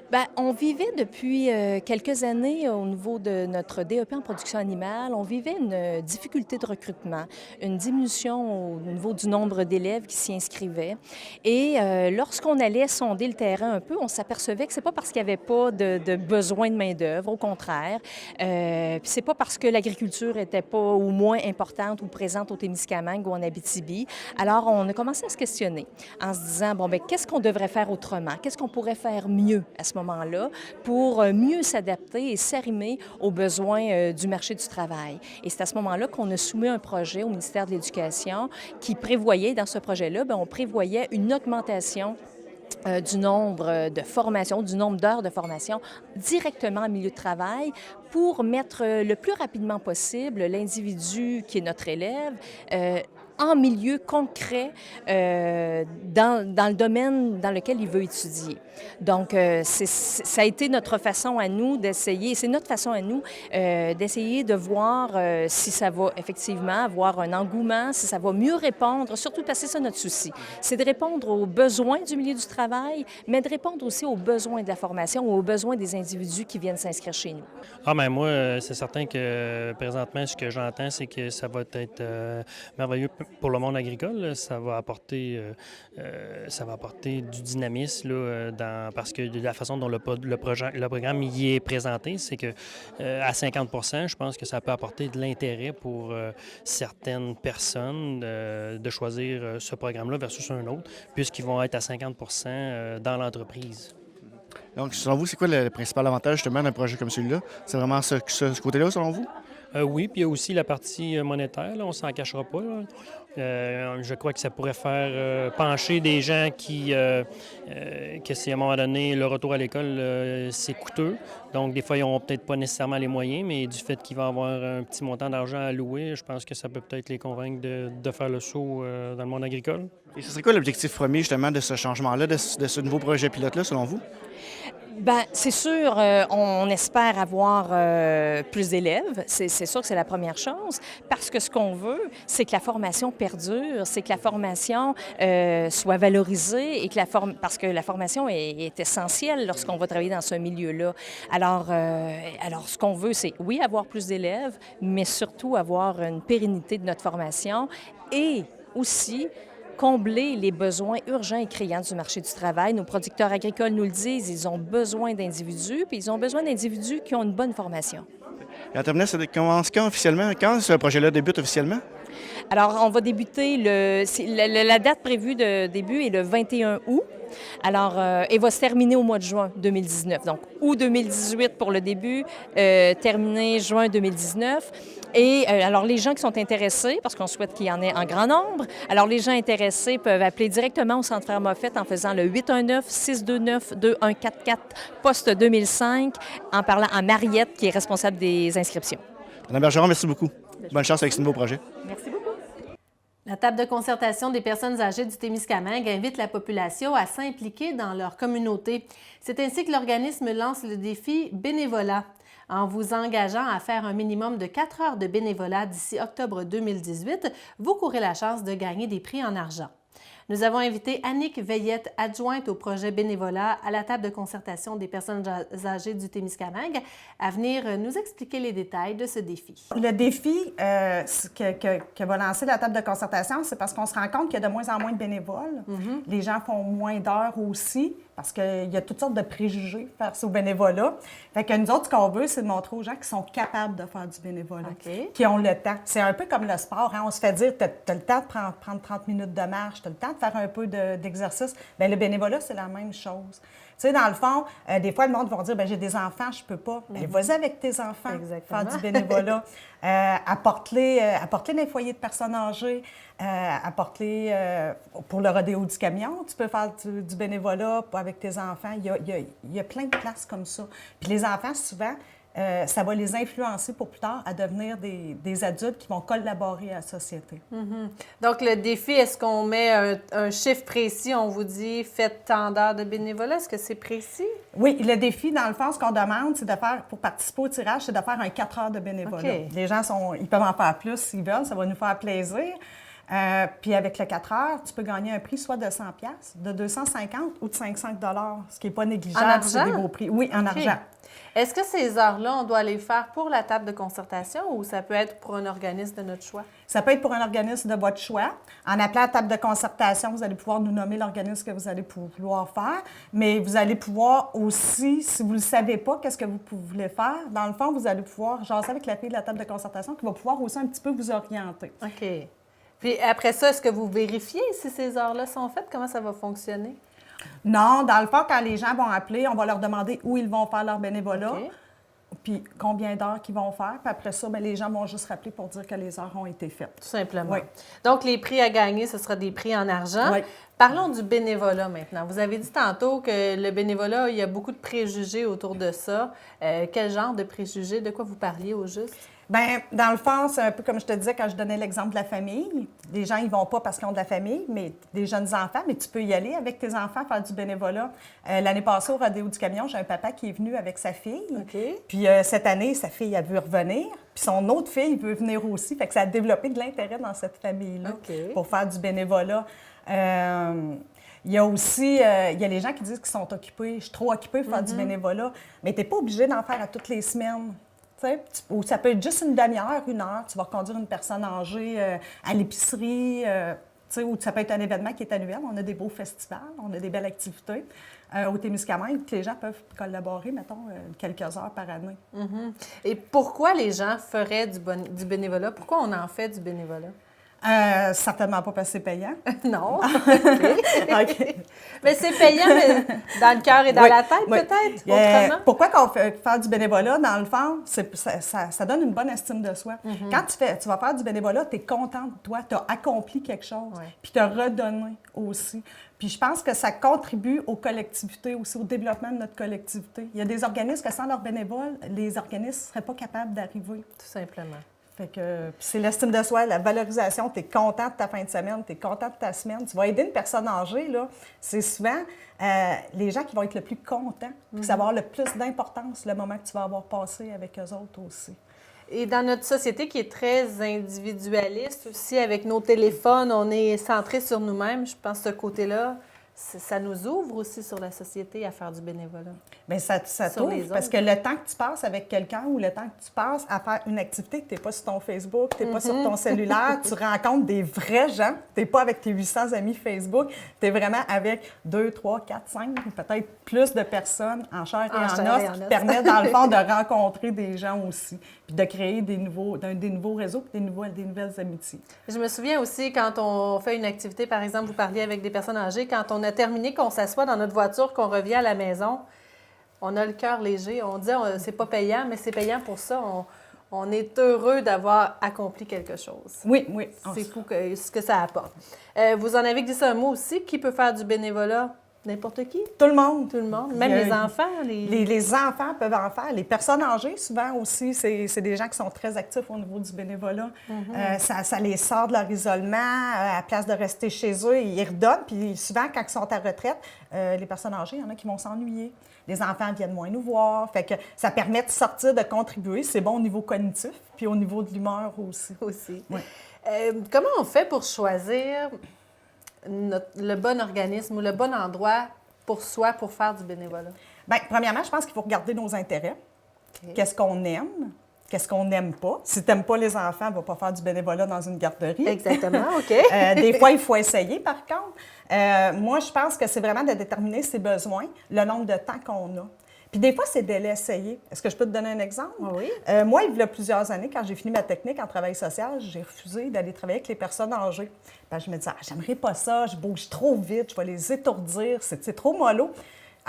Bien, on vivait depuis quelques années au niveau de notre DEP en production animale, on vivait une difficulté de recrutement, une diminution au niveau du nombre d'élèves qui s'y inscrivaient. Et lorsqu'on allait sonder le terrain un peu, on s'apercevait que c'est pas parce qu'il n'y avait pas de besoin de main-d'œuvre, au contraire. Puis c'est pas parce que l'agriculture était pas ou moins importante ou présente au Témiscamingue ou en Abitibi. Alors, on a commencé à se questionner en se disant, bon, bien, qu'est-ce qu'on devrait faire autrement? Qu'est-ce qu'on pourrait faire mieux à ce moment-là pour mieux s'adapter et s'arrimer aux besoins du marché du travail. Et c'est à ce moment-là qu'on a soumis un projet au ministère de l'Éducation qui prévoyait, dans ce projet-là, bien, on prévoyait une augmentation du nombre de formations, du nombre d'heures de formation directement en milieu de travail pour mettre le plus rapidement possible l'individu qui est notre élève en milieu concret dans le domaine dans lequel il veut étudier. Donc, ça a été notre façon à nous d'essayer, c'est notre façon à nous d'essayer de voir si ça va effectivement avoir un engouement, si ça va mieux répondre, surtout parce que c'est ça notre souci, c'est de répondre aux besoins du milieu du travail, mais de répondre aussi aux besoins de la formation, aux besoins des individus qui viennent s'inscrire chez nous. Ah ben moi, c'est certain que présentement, ce que j'entends, c'est que ça va être merveilleux pour le monde agricole. Ça va apporter du dynamisme là, parce que de la façon dont le programme y est présenté, c'est que à 50 % je pense que ça peut apporter de l'intérêt pour certaines personnes de choisir ce programme-là versus un autre, puisqu'ils vont être à 50 % dans l'entreprise. Donc, selon vous, c'est quoi le principal avantage justement d'un projet comme celui-là? C'est vraiment ce côté-là, selon vous? Oui, puis il y a aussi la partie monétaire, là, on ne s'en cachera pas. Là. Je crois que ça pourrait faire pencher des gens que si à un moment donné, le retour à l'école, c'est coûteux. Donc, des fois, ils n'auront peut-être pas nécessairement les moyens, mais du fait qu'ils vont avoir un petit montant d'argent à louer, je pense que ça peut peut-être les convaincre de faire le saut dans le monde agricole. Et ce serait quoi l'objectif premier, justement, de ce changement-là, de ce nouveau projet pilote-là, selon vous? Bien, c'est sûr, on espère avoir plus d'élèves. C'est sûr que c'est la première chose, parce que ce qu'on veut, c'est que la formation perdure, c'est que la formation soit valorisée et que parce que la formation est essentielle lorsqu'on va travailler dans ce milieu-là. Alors, ce qu'on veut, c'est, oui, avoir plus d'élèves, mais surtout avoir une pérennité de notre formation et aussi combler les besoins urgents et criants du marché du travail. Nos producteurs agricoles nous le disent, ils ont besoin d'individus, puis ils ont besoin d'individus qui ont une bonne formation. Et en terminant, ça commence quand officiellement? Quand ce projet-là débute officiellement? Alors, on va débuter, la date prévue de début est le 21 août. Alors, et va se terminer au mois de juin 2019. Donc, août 2018 pour le début, terminé juin 2019. Et alors, les gens qui sont intéressés, parce qu'on souhaite qu'il y en ait en grand nombre, alors les gens intéressés peuvent appeler directement au Centre Frères Moffett en faisant le 819-629-2144, poste 2005, en parlant à Mariette, qui est responsable des inscriptions. Mme Bergeron, merci beaucoup. Bonne chance avec ce nouveau projet. Merci beaucoup. La table de concertation des personnes âgées du Témiscamingue invite la population à s'impliquer dans leur communauté. C'est ainsi que l'organisme lance le défi bénévolat. En vous engageant à faire un minimum de 4 heures de bénévolat d'ici octobre 2018, vous courez la chance de gagner des prix en argent. Nous avons invité Annick Veillette, adjointe au projet bénévolat à la table de concertation des personnes âgées du Témiscamingue, à venir nous expliquer les détails de ce défi. Le défi que va lancer la table de concertation, c'est parce qu'on se rend compte qu'il y a de moins en moins de bénévoles. Les gens font moins d'heures aussi, parce qu'il y a toutes sortes de préjugés face au bénévolat. Fait que nous autres, ce qu'on veut, c'est de montrer aux gens qui sont capables de faire du bénévolat, qui ont le temps. C'est un peu comme le sport, hein? On se fait dire, tu as le temps de prendre 30 minutes de marche, tu as le temps de faire un peu d'exercice. Bien, le bénévolat, c'est la même chose. Tu sais, dans le fond, des fois, le monde va dire, bien, j'ai des enfants, je peux pas. Bien, vas-y avec tes enfants, faire du bénévolat. Apporte-les dans les foyers de personnes âgées, apporte-les pour le rodéo du camion. Tu peux faire du bénévolat avec tes enfants. Il y a plein de places comme ça. Puis les enfants, souvent, ça va les influencer pour plus tard à devenir des adultes qui vont collaborer à la société. Donc, le défi, est-ce qu'on met un chiffre précis? On vous dit, faites tant d'heures de bénévolat. Est-ce que c'est précis? Oui, le défi, dans le fond, ce qu'on demande, c'est de faire, pour participer au tirage, c'est de faire un 4 heures de bénévolat. Les gens, ils peuvent en faire plus s'ils veulent, ça va nous faire plaisir. Puis avec le 4 heures, tu peux gagner un prix soit de 100$, de 250$ ou de 500$, ce qui n'est pas négligeable. C'est des beaux prix. Oui, en argent. Est-ce que ces heures-là, on doit les faire pour la table de concertation ou ça peut être pour un organisme de notre choix? Ça peut être pour un organisme de votre choix. En appelant la table de concertation, vous allez pouvoir nous nommer l'organisme que vous allez pouvoir faire, mais vous allez pouvoir aussi, si vous ne le savez pas, qu'est-ce que vous voulez faire, dans le fond, vous allez pouvoir jaser avec la fille de la table de concertation qui va pouvoir aussi un petit peu vous orienter. OK. Puis après ça, est-ce que vous vérifiez si ces heures-là sont faites? Comment ça va fonctionner? Non, dans le fond, quand les gens vont appeler, on va leur demander où ils vont faire leur bénévolat, puis combien d'heures qu'ils vont faire. Puis après ça, bien, les gens vont juste rappeler pour dire que les heures ont été faites. Tout simplement. Oui. Donc, les prix à gagner, ce sera des prix en argent. Oui. Parlons du bénévolat maintenant. Vous avez dit tantôt que le bénévolat, il y a beaucoup de préjugés autour de ça. Quel genre de préjugés? De quoi vous parliez au juste? Bien, dans le fond, c'est un peu comme je te disais quand je donnais l'exemple de la famille. Les gens, ils vont pas parce qu'ils ont de la famille, mais des jeunes enfants, mais tu peux y aller avec tes enfants, faire du bénévolat. L'année passée, au rodéo du camion, j'ai un papa qui est venu avec sa fille. Puis cette année, sa fille, elle veut revenir. Puis son autre fille veut venir aussi. Fait que ça a développé de l'intérêt dans cette famille-là pour faire du bénévolat. Il y a aussi il y a les gens qui disent qu'ils sont occupés. Je suis trop occupée pour faire du bénévolat. Mais tu n'es pas obligé d'en faire à toutes les semaines. Ou ça peut être juste une demi-heure, 1 heure. Tu vas reconduire une personne âgée à l'épicerie. Ou ça peut être un événement qui est annuel. On a des beaux festivals, on a des belles activités au Témiscamingue que les gens peuvent collaborer, mettons, quelques heures par année. Et pourquoi les gens feraient du bénévolat? Pourquoi on en fait du bénévolat? Certainement pas parce que c'est payant. Non. OK. Mais c'est payant mais dans le cœur et dans Oui, la tête, oui. peut-être, autrement? Pourquoi qu'on fait faire du bénévolat, dans le fond, ça donne une bonne estime de soi. Quand tu vas faire du bénévolat, tu es contente de toi, tu as accompli quelque chose, puis tu as redonné aussi. Puis je pense que ça contribue aux collectivités aussi, au développement de notre collectivité. Il y a des organismes que sans leurs bénévoles, les organismes ne seraient pas capables d'arriver. Tout simplement. Fait que c'est l'estime de soi, la valorisation. Tu es content de ta fin de semaine, tu es content de ta semaine. Tu vas aider une personne âgée, là. C'est souvent les gens qui vont être le plus contents, puis ça va avoir le plus d'importance le moment que tu vas avoir passé avec eux autres aussi. Et dans notre société qui est très individualiste aussi, avec nos téléphones, on est centré sur nous-mêmes. Je pense que ce côté-là, ça nous ouvre aussi sur la société à faire du bénévolat. Bien, ça t'ouvre parce que le temps que tu passes avec quelqu'un ou le temps que tu passes à faire une activité, tu n'es pas sur ton Facebook, tu n'es pas sur ton cellulaire, tu rencontres des vrais gens, tu n'es pas avec tes 800 amis Facebook, tu es vraiment avec 2, 3, 4, 5, peut-être plus de personnes en chair et en os qui permettent, dans le fond, de rencontrer des gens aussi, puis de créer des nouveaux réseaux, puis des nouvelles amitiés. Je me souviens aussi, quand on fait une activité, par exemple, vous parliez avec des personnes âgées, quand on a terminé, qu'on s'assoit dans notre voiture, qu'on revient à la maison, on a le cœur léger. On dit c'est pas payant, mais c'est payant pour ça. On est heureux d'avoir accompli quelque chose. Oui. C'est fou ce que ça apporte. Vous en avez glissé un mot aussi. Qui peut faire du bénévolat? N'importe qui? Tout le monde. Tout le monde. Même les enfants? Les enfants peuvent en faire. Les personnes âgées, souvent aussi, c'est des gens qui sont très actifs au niveau du bénévolat. Ça les sort de leur isolement. À place de rester chez eux, ils redonnent. Puis souvent, quand ils sont à retraite, les personnes âgées, il y en a qui vont s'ennuyer. Les enfants viennent moins nous voir. Fait que ça permet de sortir, de contribuer. C'est bon au niveau cognitif, puis au niveau de l'humeur aussi. Oui. Comment on fait pour choisir le bon organisme ou le bon endroit pour soi pour faire du bénévolat? Bien, premièrement, je pense qu'il faut regarder nos intérêts. Okay. Qu'est-ce qu'on aime? Qu'est-ce qu'on n'aime pas? Si tu n'aimes pas les enfants, va pas faire du bénévolat dans une garderie. Exactement, OK. Des fois, il faut essayer, par contre. Moi, je pense que c'est vraiment de déterminer ses besoins, le nombre de temps qu'on a. Puis des fois, c'est de l'essayer. Est-ce que je peux te donner un exemple? Oui. Moi, il y a plusieurs années, quand j'ai fini ma technique en travail social, j'ai refusé d'aller travailler avec les personnes âgées. Puis je me disais, j'aimerais pas ça, je bouge trop vite, je vais les étourdir, c'est trop mollo.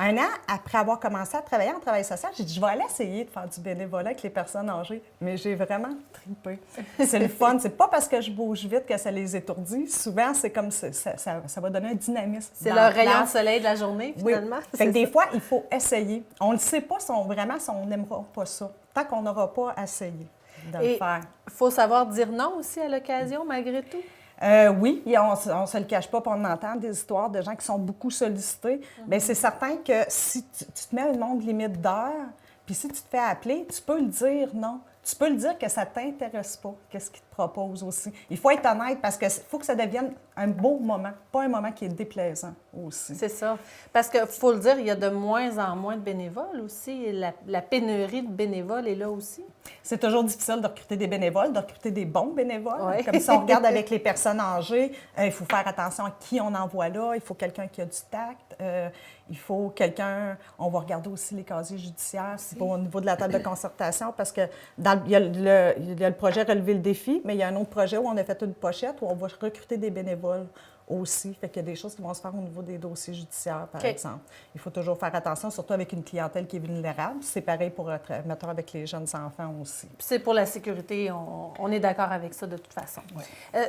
Un an après avoir commencé à travailler en travail social, j'ai dit, je vais aller essayer de faire du bénévolat avec les personnes âgées. Mais j'ai vraiment trippé. C'est le fun. C'est pas parce que je bouge vite que ça les étourdit. Souvent, c'est comme ça va donner un dynamisme. C'est le rayon de soleil de la journée, finalement. Oui. Fait que des fois, il faut essayer. On ne sait pas si on n'aimera pas ça, tant qu'on n'aura pas essayé de le faire. Il faut savoir dire non aussi à l'occasion, malgré tout. Oui, on ne se le cache pas, puis on entend des histoires de gens qui sont beaucoup sollicités. Bien, c'est certain que si tu te mets un nombre limite d'heures, puis si tu te fais appeler, tu peux le dire non. Tu peux le dire que ça ne t'intéresse pas, qu'est-ce qu'ils te proposent aussi. Il faut être honnête parce qu'il faut que ça devienne un beau moment, pas un moment qui est déplaisant aussi. C'est ça. Parce qu'il faut le dire, il y a de moins en moins de bénévoles aussi. La pénurie de bénévoles est là aussi. C'est toujours difficile de recruter des bénévoles, de recruter des bons bénévoles. Oui. Comme si on regarde avec les personnes âgées, il faut faire attention à qui on envoie là. Il faut quelqu'un qui a du tact. Il faut quelqu'un... On va regarder aussi les casiers judiciaires, c'est au niveau de la table de concertation, parce que il y a le projet Relever le défi, mais il y a un autre projet où on a fait une pochette où on va recruter des bénévoles aussi. Fait qu'il y a des choses qui vont se faire au niveau des dossiers judiciaires, par exemple. Il faut toujours faire attention, surtout avec une clientèle qui est vulnérable. C'est pareil pour, mettons, avec les jeunes enfants aussi. Puis c'est pour la sécurité, on est d'accord avec ça de toute façon. Oui.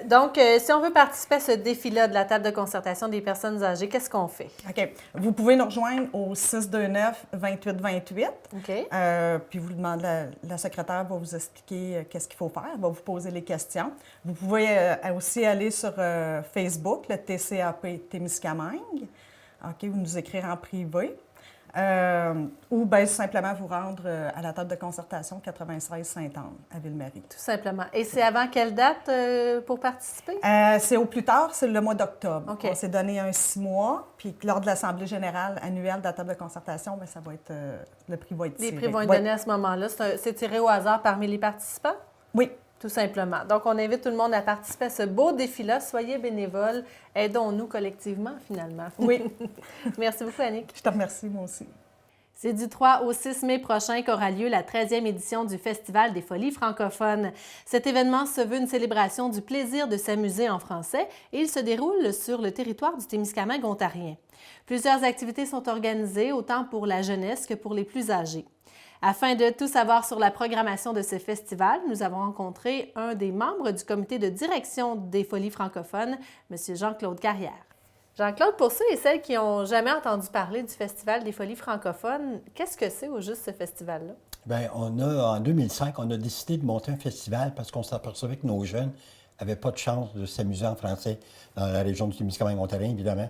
Donc, si on veut participer à ce défi-là de la table de concertation des personnes âgées, qu'est-ce qu'on fait? OK. Vous pouvez nous rejoindre au 629-2828. OK. Puis vous demandez, la secrétaire va vous expliquer qu'est-ce qu'il faut faire, va vous poser les questions. Vous pouvez aussi aller sur Facebook, le TCAP Témiscamingue. OK, vous nous écrire en privé. Ou bien simplement vous rendre à la table de concertation 96 Sainte-Anne, à Ville-Marie. Tout simplement. Et c'est avant quelle date pour participer? C'est au plus tard, c'est le mois d'octobre. OK. On s'est donné un 6 mois, puis lors de l'Assemblée générale annuelle de la table de concertation, bien, ça va être, le prix va être tiré. Les prix vont être donnés à ce moment-là. C'est tiré au hasard parmi les participants? Oui. Tout simplement. Donc, on invite tout le monde à participer à ce beau défi-là. Soyez bénévoles. Aidons-nous collectivement, finalement. Oui. Merci beaucoup, Annick. Je te remercie, moi aussi. C'est du 3 au 6 mai prochain qu'aura lieu la 13e édition du Festival des Folies francophones. Cet événement se veut une célébration du plaisir de s'amuser en français et il se déroule sur le territoire du Témiscamingue ontarien. Plusieurs activités sont organisées, autant pour la jeunesse que pour les plus âgés. Afin de tout savoir sur la programmation de ce festival, nous avons rencontré un des membres du comité de direction des Folies francophones, M. Jean-Claude Carrière. Jean-Claude, pour ceux et celles qui n'ont jamais entendu parler du Festival des Folies francophones, qu'est-ce que c'est au juste ce festival-là? Bien, en 2005, on a décidé de monter un festival parce qu'on s'apercevait que nos jeunes n'avaient pas de chance de s'amuser en français dans la région du Témiscamingue ontarien, évidemment.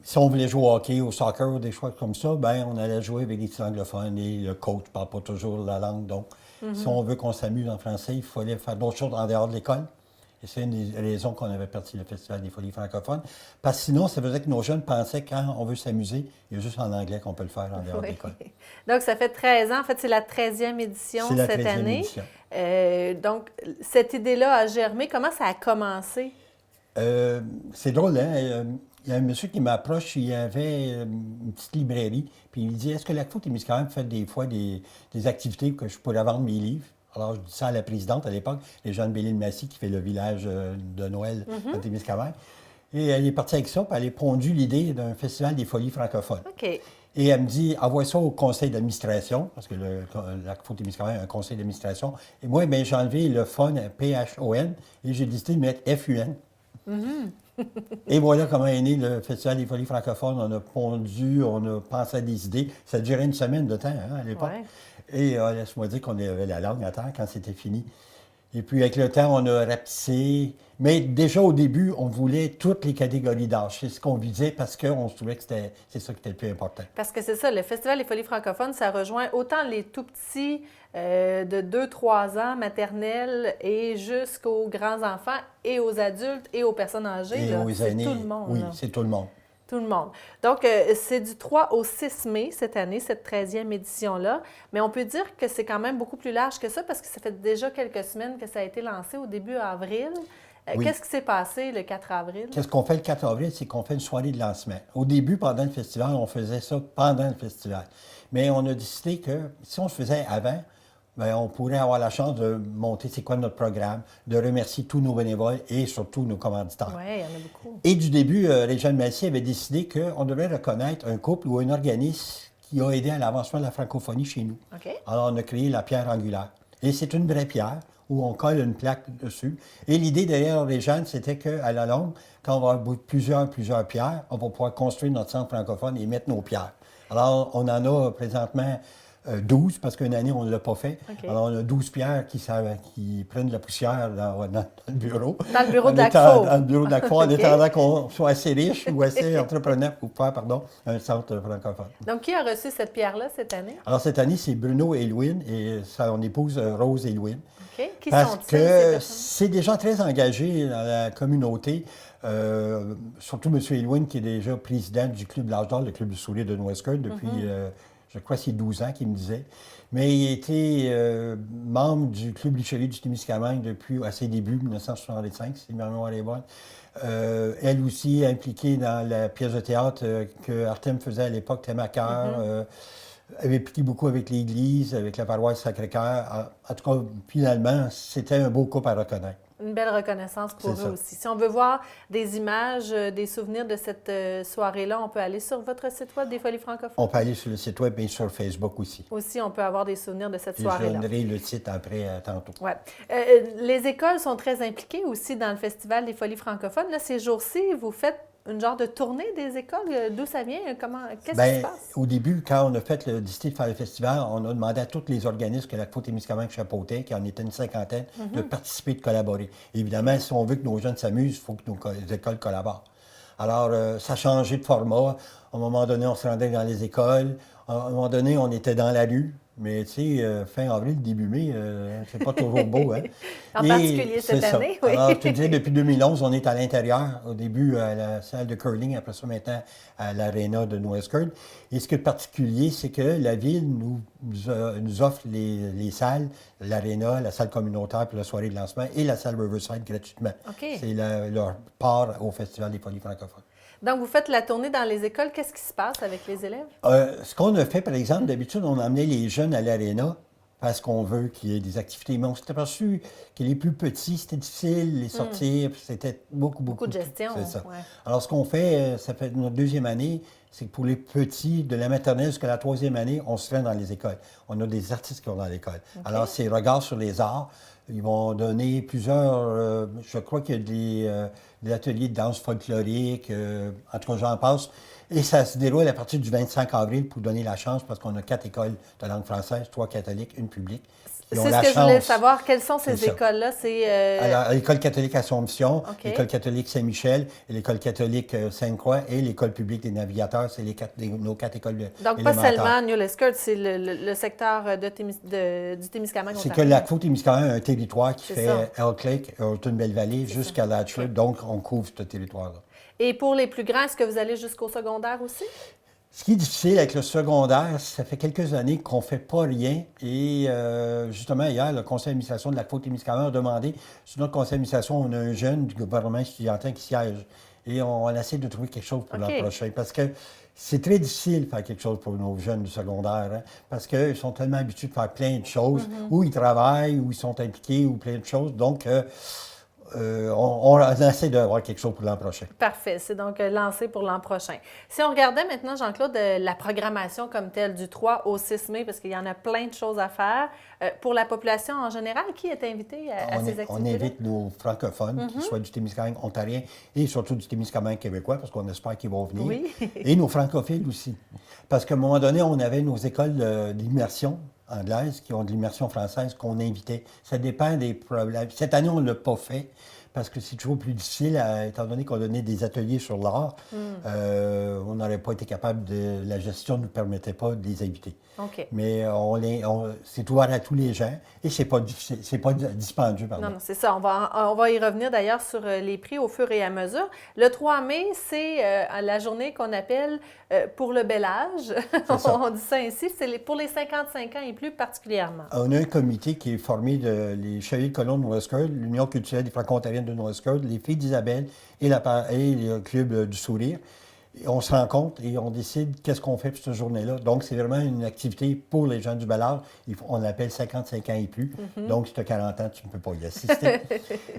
Si on voulait jouer au hockey, au soccer ou des choses comme ça, bien, on allait jouer avec des anglophones et le coach ne parle pas toujours la langue. Donc, si on veut qu'on s'amuse en français, il fallait faire d'autres choses en dehors de l'école. Et c'est une des raisons qu'on avait parti le Festival des Folies francophones. Parce que sinon, ça faisait que nos jeunes pensaient que quand on veut s'amuser, il y a juste en anglais qu'on peut le faire en dehors de l'école. Donc, ça fait 13 ans. En fait, c'est la 13e édition cette année. Édition. Donc, cette idée-là a germé. Comment ça a commencé? C'est drôle, hein? Il y a un monsieur qui m'approche, il y avait une petite librairie, puis il me dit « Est-ce que la Témiscamingue fait des fois des activités que je pourrais vendre mes livres? » Alors, je dis ça à la présidente à l'époque, les Jeanne Bélin-Massy, qui fait le village de Noël à Témiscamingue. Et elle est partie avec ça, puis elle a pondu l'idée d'un festival des Folies francophones. OK. Et elle me dit, envoie ça au conseil d'administration, parce que la Témiscamingue a un conseil d'administration. Et moi, bien, j'ai enlevé le fun, P-H-O-N, et j'ai décidé de mettre F-U-N. Et voilà comment est né le Festival des Folies francophones. On a pondu, on a pensé à des idées. Ça durait une semaine de temps à l'époque. Ouais. Et laisse-moi dire qu'on avait la langue à terre quand c'était fini. Et puis, avec le temps, on a rapetissé. Mais déjà, au début, on voulait toutes les catégories d'âge. C'est ce qu'on visait parce qu'on se trouvait que c'est ça qui était le plus important. Parce que c'est ça, le Festival des Folies francophones, ça rejoint autant les tout-petits de 2-3 ans, maternelle, et jusqu'aux grands-enfants, et aux adultes, et aux personnes âgées. Et aux aînés. C'est tout le monde. Oui, là. c'est tout le monde. Tout le monde. Donc, c'est du 3 au 6 mai cette année, cette 13e édition-là. Mais on peut dire que c'est quand même beaucoup plus large que ça parce que ça fait déjà quelques semaines que ça a été lancé au début avril. Oui. Qu'est-ce qui s'est passé le 4 avril? Qu'est-ce qu'on fait le 4 avril? C'est qu'on fait une soirée de lancement. Au début, pendant le festival, on faisait ça pendant le festival. Mais on a décidé que si on le faisait avant, bien, on pourrait avoir la chance de monter c'est quoi notre programme, de remercier tous nos bénévoles et surtout nos commanditaires. Oui, il y en a beaucoup. Et du début, Réjeanne Massy avait décidé qu'on devait reconnaître un couple ou un organisme qui a aidé à l'avancement de la francophonie chez nous. Okay. Alors, on a créé la pierre angulaire. Et c'est une vraie pierre où on colle une plaque dessus. Et l'idée derrière Réjeanne, c'était qu'à la longue, quand on va avoir plusieurs pierres, on va pouvoir construire notre centre francophone et mettre nos pierres. Alors, on en a présentement 12, parce qu'une année, on ne l'a pas fait. Okay. Alors, on a 12 pierres qui prennent de la poussière dans le bureau. Dans le bureau d'ACFO. Dans le bureau d'ACFO, en attendant qu'on soit assez riche ou assez entrepreneur pour faire, un centre francophone. Donc, qui a reçu cette pierre-là cette année? Alors, cette année, c'est Bruno et Louine et son épouse Rose et Louine. OK. Qui parce sont-ils, que c'est des gens très engagés dans la communauté. Surtout M. Elouine, qui est déjà président du Club de l'Âge d'Or, le Club du Sourire de Noiscourt, depuis... je crois que c'est 12 ans qu'il me disait. Mais il était membre du Club Richelieu du Témiscamingue depuis à ses débuts, 1965, si ma mémoire est bonne. Elle aussi impliquée dans la pièce de théâtre que Artem faisait à l'époque, Thème à cœur. Avait impliqué beaucoup avec l'Église, avec la paroisse Sacré-Cœur. En tout cas, finalement, c'était un beau couple à reconnaître. Une belle reconnaissance pour eux aussi. Si on veut voir des images, des souvenirs de cette soirée-là, on peut aller sur votre site web des Folies francophones? On peut aller sur le site web et sur Facebook aussi. Aussi, on peut avoir des souvenirs de cette soirée-là. Je donnerai le site après, tantôt. Oui. Les écoles sont très impliquées aussi dans le Festival des Folies francophones. Là, ces jours-ci, vous faites une genre de tournée des écoles? D'où ça vient? Qu'est-ce qui se passe? Au début, quand on a fait décidé de faire le festival, on a demandé à tous les organismes que la Témiscamingue chapeautait, qui en était une cinquantaine, de participer, de collaborer. Évidemment, si on veut que nos jeunes s'amusent, il faut que nos écoles collaborent. Alors, ça a changé de format. À un moment donné, on se rendait dans les écoles. À un moment donné, on était dans la rue. Mais tu sais, fin avril, début mai, c'est pas toujours beau, hein? En particulier cette année, oui. Alors, je te disais, depuis 2011, on est à l'intérieur. Au début, à la salle de curling, après ça, maintenant, à l'aréna de Noiscourt. Et ce qui est particulier, c'est que la ville nous offre les salles, l'aréna, la salle communautaire pour la soirée de lancement et la salle Riverside gratuitement. Okay. C'est leur part au Festival des Folies francophones. Donc, vous faites la tournée dans les écoles. Qu'est-ce qui se passe avec les élèves? Ce qu'on a fait, par exemple, d'habitude, on a amené les jeunes à l'aréna parce qu'on veut qu'il y ait des activités. Mais on s'est aperçu que les plus petits, c'était difficile, les sortir, c'était beaucoup de gestion. C'est ça. Ouais. Alors, ce qu'on fait, ça fait notre deuxième année, c'est que pour les petits, de la maternelle jusqu'à la troisième année, on se fait dans les écoles. On a des artistes qui vont dans l'école. Okay. Alors, c'est Regards sur les arts. Ils vont donner plusieurs... je crois qu'il y a des ateliers de danse folklorique, en tout cas, j'en passe. Et ça se déroule à partir du 25 avril pour donner la chance, parce qu'on a 4 écoles de langue française, 3 catholiques, une publique. C'est ce que je voulais savoir. Quelles sont ces écoles-là? Alors, l'École catholique Assomption, okay. l'École catholique Saint-Michel, l'École catholique Sainte-Croix et l'École publique des navigateurs. C'est nos 4 écoles élémentaires. Donc, pas seulement New Lescott, c'est le secteur du Témiscamingue. C'est que la Côte-Témiscamingue a un territoire qui fait Elk Lake, Hurton-Belle-Vallée jusqu'à Latchley. Donc, on couvre ce territoire-là. Et pour les plus grands, est-ce que vous allez jusqu'au secondaire aussi? Ce qui est difficile avec le secondaire, ça fait quelques années qu'on ne fait pas rien. Et justement, hier, le conseil d'administration de la Côte-Témiscamingue a demandé, sur notre conseil d'administration, on a un jeune du gouvernement estudiantin qui siège. Et on essaie de trouver quelque chose pour l'an prochain. Parce que c'est très difficile de faire quelque chose pour nos jeunes du secondaire. Hein, parce qu'ils sont tellement habitués de faire plein de choses. Où ils travaillent, où ils sont impliqués, ou plein de choses. Donc, on essaie d'avoir quelque chose pour l'an prochain. Parfait. C'est donc lancé pour l'an prochain. Si on regardait maintenant, Jean-Claude, la programmation comme telle du 3 au 6 mai, parce qu'il y en a plein de choses à faire, pour la population en général, qui est invité à ces activités-là? On invite nos francophones, qu'ils soient du Témiscamingue ontarien et surtout du Témiscamingue québécois, parce qu'on espère qu'ils vont venir. Oui. Et nos francophiles aussi. Parce qu'à un moment donné, on avait nos écoles d'immersion anglaise qui ont de l'immersion française qu'on invitait. Ça dépend des problèmes. Cette année, on ne l'a pas fait parce que c'est toujours plus difficile, étant donné qu'on donnait des ateliers sur l'art. On n'aurait pas été capable de... La gestion ne nous permettait pas de les inviter. OK. Mais c'est ouvert à tous les gens et c'est pas dispendieux. Pardon. Non, c'est ça. On va y revenir d'ailleurs sur les prix au fur et à mesure. Le 3 mai, c'est la journée qu'on appelle pour le bel âge. On dit ça ainsi. C'est pour les 55 ans et plus particulièrement. On a un comité qui est formé de les Chevaliers de Colombe de Nouvelle-Escorde, l'Union culturelle des Franco-ontariennes de Nouvelle-Escorde, les Filles d'Isabelle et le Club du Sourire. Et on se rencontre et on décide qu'est-ce qu'on fait pour cette journée-là. Donc, c'est vraiment une activité pour les gens du bel âge. On l'appelle 55 ans et plus. Donc, si tu as 40 ans, tu ne peux pas y assister.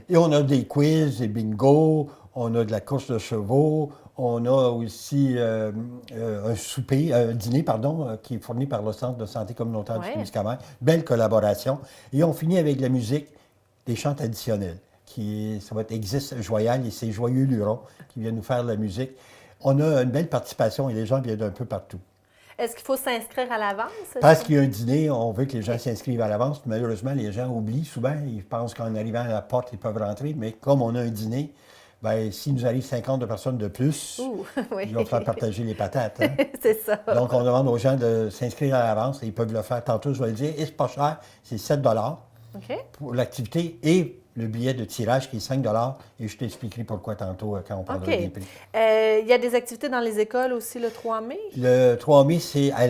Et on a des quiz, des bingos, on a de la course de chevaux, on a aussi un souper, un dîner, pardon, qui est fourni par le Centre de santé communautaire du Témiscamingue. Belle collaboration. Et on finit avec la musique, des chants traditionnels. Ça va être Existe Joyal et c'est Joyeux Luron qui viennent nous faire de la musique. On a une belle participation et les gens viennent d'un peu partout. Est-ce qu'il faut s'inscrire à l'avance? Parce qu'il y a un dîner, on veut que les gens s'inscrivent à l'avance. Malheureusement, les gens oublient souvent. Ils pensent qu'en arrivant à la porte, ils peuvent rentrer. Mais comme on a un dîner, bien, s'il nous arrive 50 personnes de plus, ils vont faire partager les patates. Hein? C'est ça. Donc, on demande aux gens de s'inscrire à l'avance et ils peuvent le faire. Tantôt, je vais le dire, et c'est pas cher, c'est 7 pour l'activité et le billet de tirage qui est 5 et je t'expliquerai pourquoi tantôt quand on parlera des prix. Il y a des activités dans les écoles aussi le 3 mai? Le 3 mai, c'est à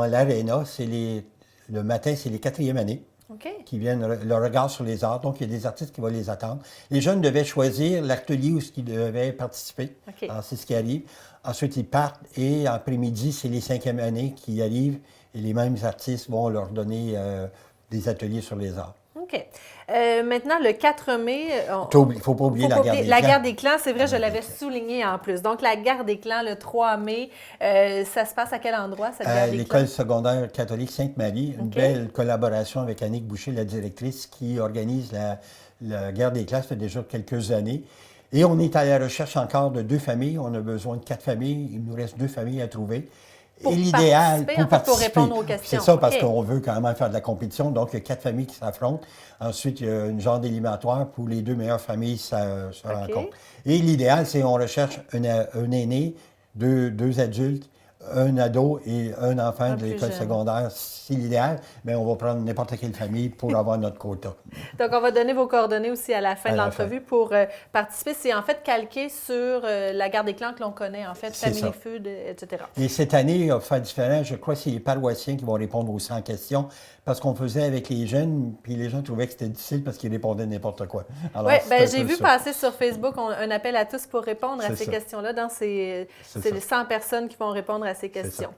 l'Aréna. Le matin, c'est les 4e années qui viennent, le regard sur les arts. Donc, il y a des artistes qui vont les attendre. Les jeunes devaient choisir l'atelier où ils devaient participer. Alors, c'est ce qui arrive. Ensuite, ils partent et après-midi, c'est les 5e années qui arrivent et les mêmes artistes vont leur donner des ateliers sur les arts. OK. Maintenant, le 4 mai... Il ne faut pas oublier la guerre des clans. La guerre des clans, c'est vrai, je l'avais souligné en plus. Donc, la guerre des clans, le 3 mai, ça se passe à quel endroit, cette guerre des clans? L'école secondaire catholique Sainte-Marie, une belle collaboration avec Annick Boucher, la directrice, qui organise la guerre des clans, ça fait déjà quelques années. Et on est à la recherche encore de 2 familles. On a besoin de 4 familles. Il nous reste 2 familles à trouver. Et l'idéal, pour répondre aux questions. C'est ça, parce qu'on veut quand même faire de la compétition. Donc, il y a 4 familles qui s'affrontent. Ensuite, il y a une genre d'éliminatoire pour les 2 meilleures familles se rencontrent. Et l'idéal, c'est qu'on recherche un aîné, 2 adultes, un ado et un enfant Un de plus l'école jeune. secondaire, c'est l'idéal, mais on va prendre n'importe quelle famille pour avoir notre quota. Donc, on va donner vos coordonnées aussi à la fin À de la l'entrevue pour participer. C'est en fait calqué sur la garde des clans que l'on connaît, en fait, C'est Family ça. Food, etc. Et cette année, on va faire différent. Je crois que c'est les paroissiens qui vont répondre aussi en question, parce qu'on faisait avec les jeunes, puis les gens trouvaient que c'était difficile parce qu'ils répondaient n'importe quoi. Alors, Oui, c'est un j'ai peu vu ça. passer sur Facebook un appel à tous pour répondre à C'est ces ça. questions-là. C'est ça. les 100 personnes qui vont répondre à ces ça. questions.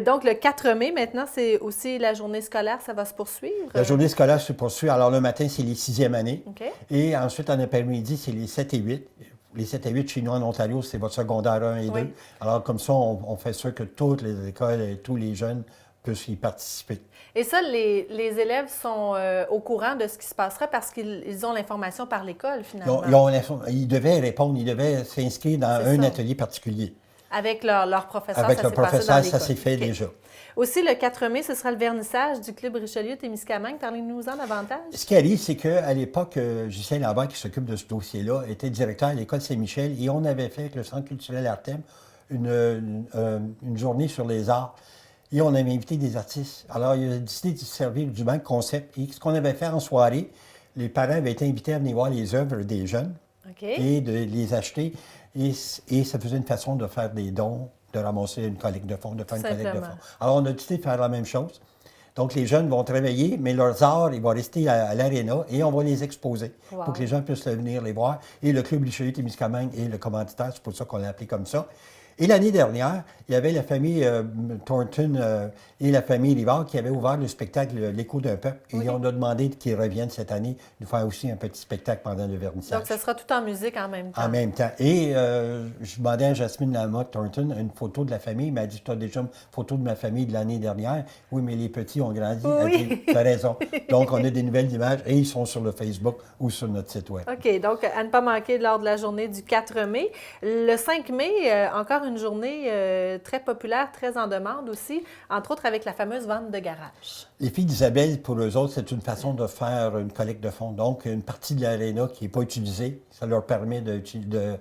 Donc, le 4 mai, maintenant, c'est aussi la journée scolaire. Ça va se poursuivre? La journée scolaire se poursuit. Alors, le matin, c'est les 6e années. OK. Et ensuite, en après-midi, c'est les 7 et 8. Les 7 et 8 chez nous en Ontario, c'est votre secondaire 1 et 2. Oui. Alors, comme ça, on fait sûr que toutes les écoles et tous les jeunes puissent y participer. Et ça, les élèves sont au courant de ce qui se passerait parce qu'ils ont l'information par l'école, finalement. Ils devaient répondre, ils devaient s'inscrire dans C'est un ça. atelier particulier. Avec leur professeur, Avec ça le s'est passé professeur, dans ça l'école. s'est fait OK. déjà. Aussi, le 4 mai, ce sera le vernissage du Club Richelieu-Témiscamingue. Parlez-nous-en davantage. Ce qui arrive, c'est qu'à l'époque, Ghislain Lambert, qui s'occupe de ce dossier-là, était directeur à l'École Saint-Michel et on avait fait avec le Centre culturel Artem une journée sur les arts. Et on avait invité des artistes. Alors, il a décidé de servir du banc concept. Et ce qu'on avait fait en soirée, les parents avaient été invités à venir voir les œuvres des jeunes OK. et de les acheter. Et ça faisait une façon de faire des dons, de ramasser une collecte de fonds, de faire une collecte de Simplement. fonds. Alors, on a décidé de faire la même chose. Donc, les jeunes vont travailler, mais leurs arts, ils vont rester à l'aréna et on va les exposer Wow. pour que les gens puissent venir les voir. Et le Club Richelieu-Témiscamingue est le commanditaire, c'est pour ça qu'on l'a appelé comme ça. Et l'année dernière, il y avait la famille Thornton et la famille Rivard qui avaient ouvert le spectacle L'Écho d'un peuple. Et on a demandé qu'ils reviennent cette année nous faire aussi un petit spectacle pendant le vernissage. Donc, ça sera tout en musique en même temps. En même temps. Et je demandais à Jasmine Lamotte Thornton une photo de la famille. Elle m'a dit, tu as déjà une photo de ma famille de l'année dernière. Oui, mais les petits ont grandi. Elle Oui. dit, tu as raison. Donc, on a des nouvelles images et ils sont sur le Facebook ou sur notre site web. OK. Donc, à ne pas manquer lors de la journée du 4 mai. Le 5 mai, encore une journée très populaire, très en demande aussi, entre autres avec la fameuse vente de garage. Les filles d'Isabelle, pour eux autres, c'est une façon de faire une collecte de fonds. Donc, une partie de l'aréna qui n'est pas utilisée, ça leur permet de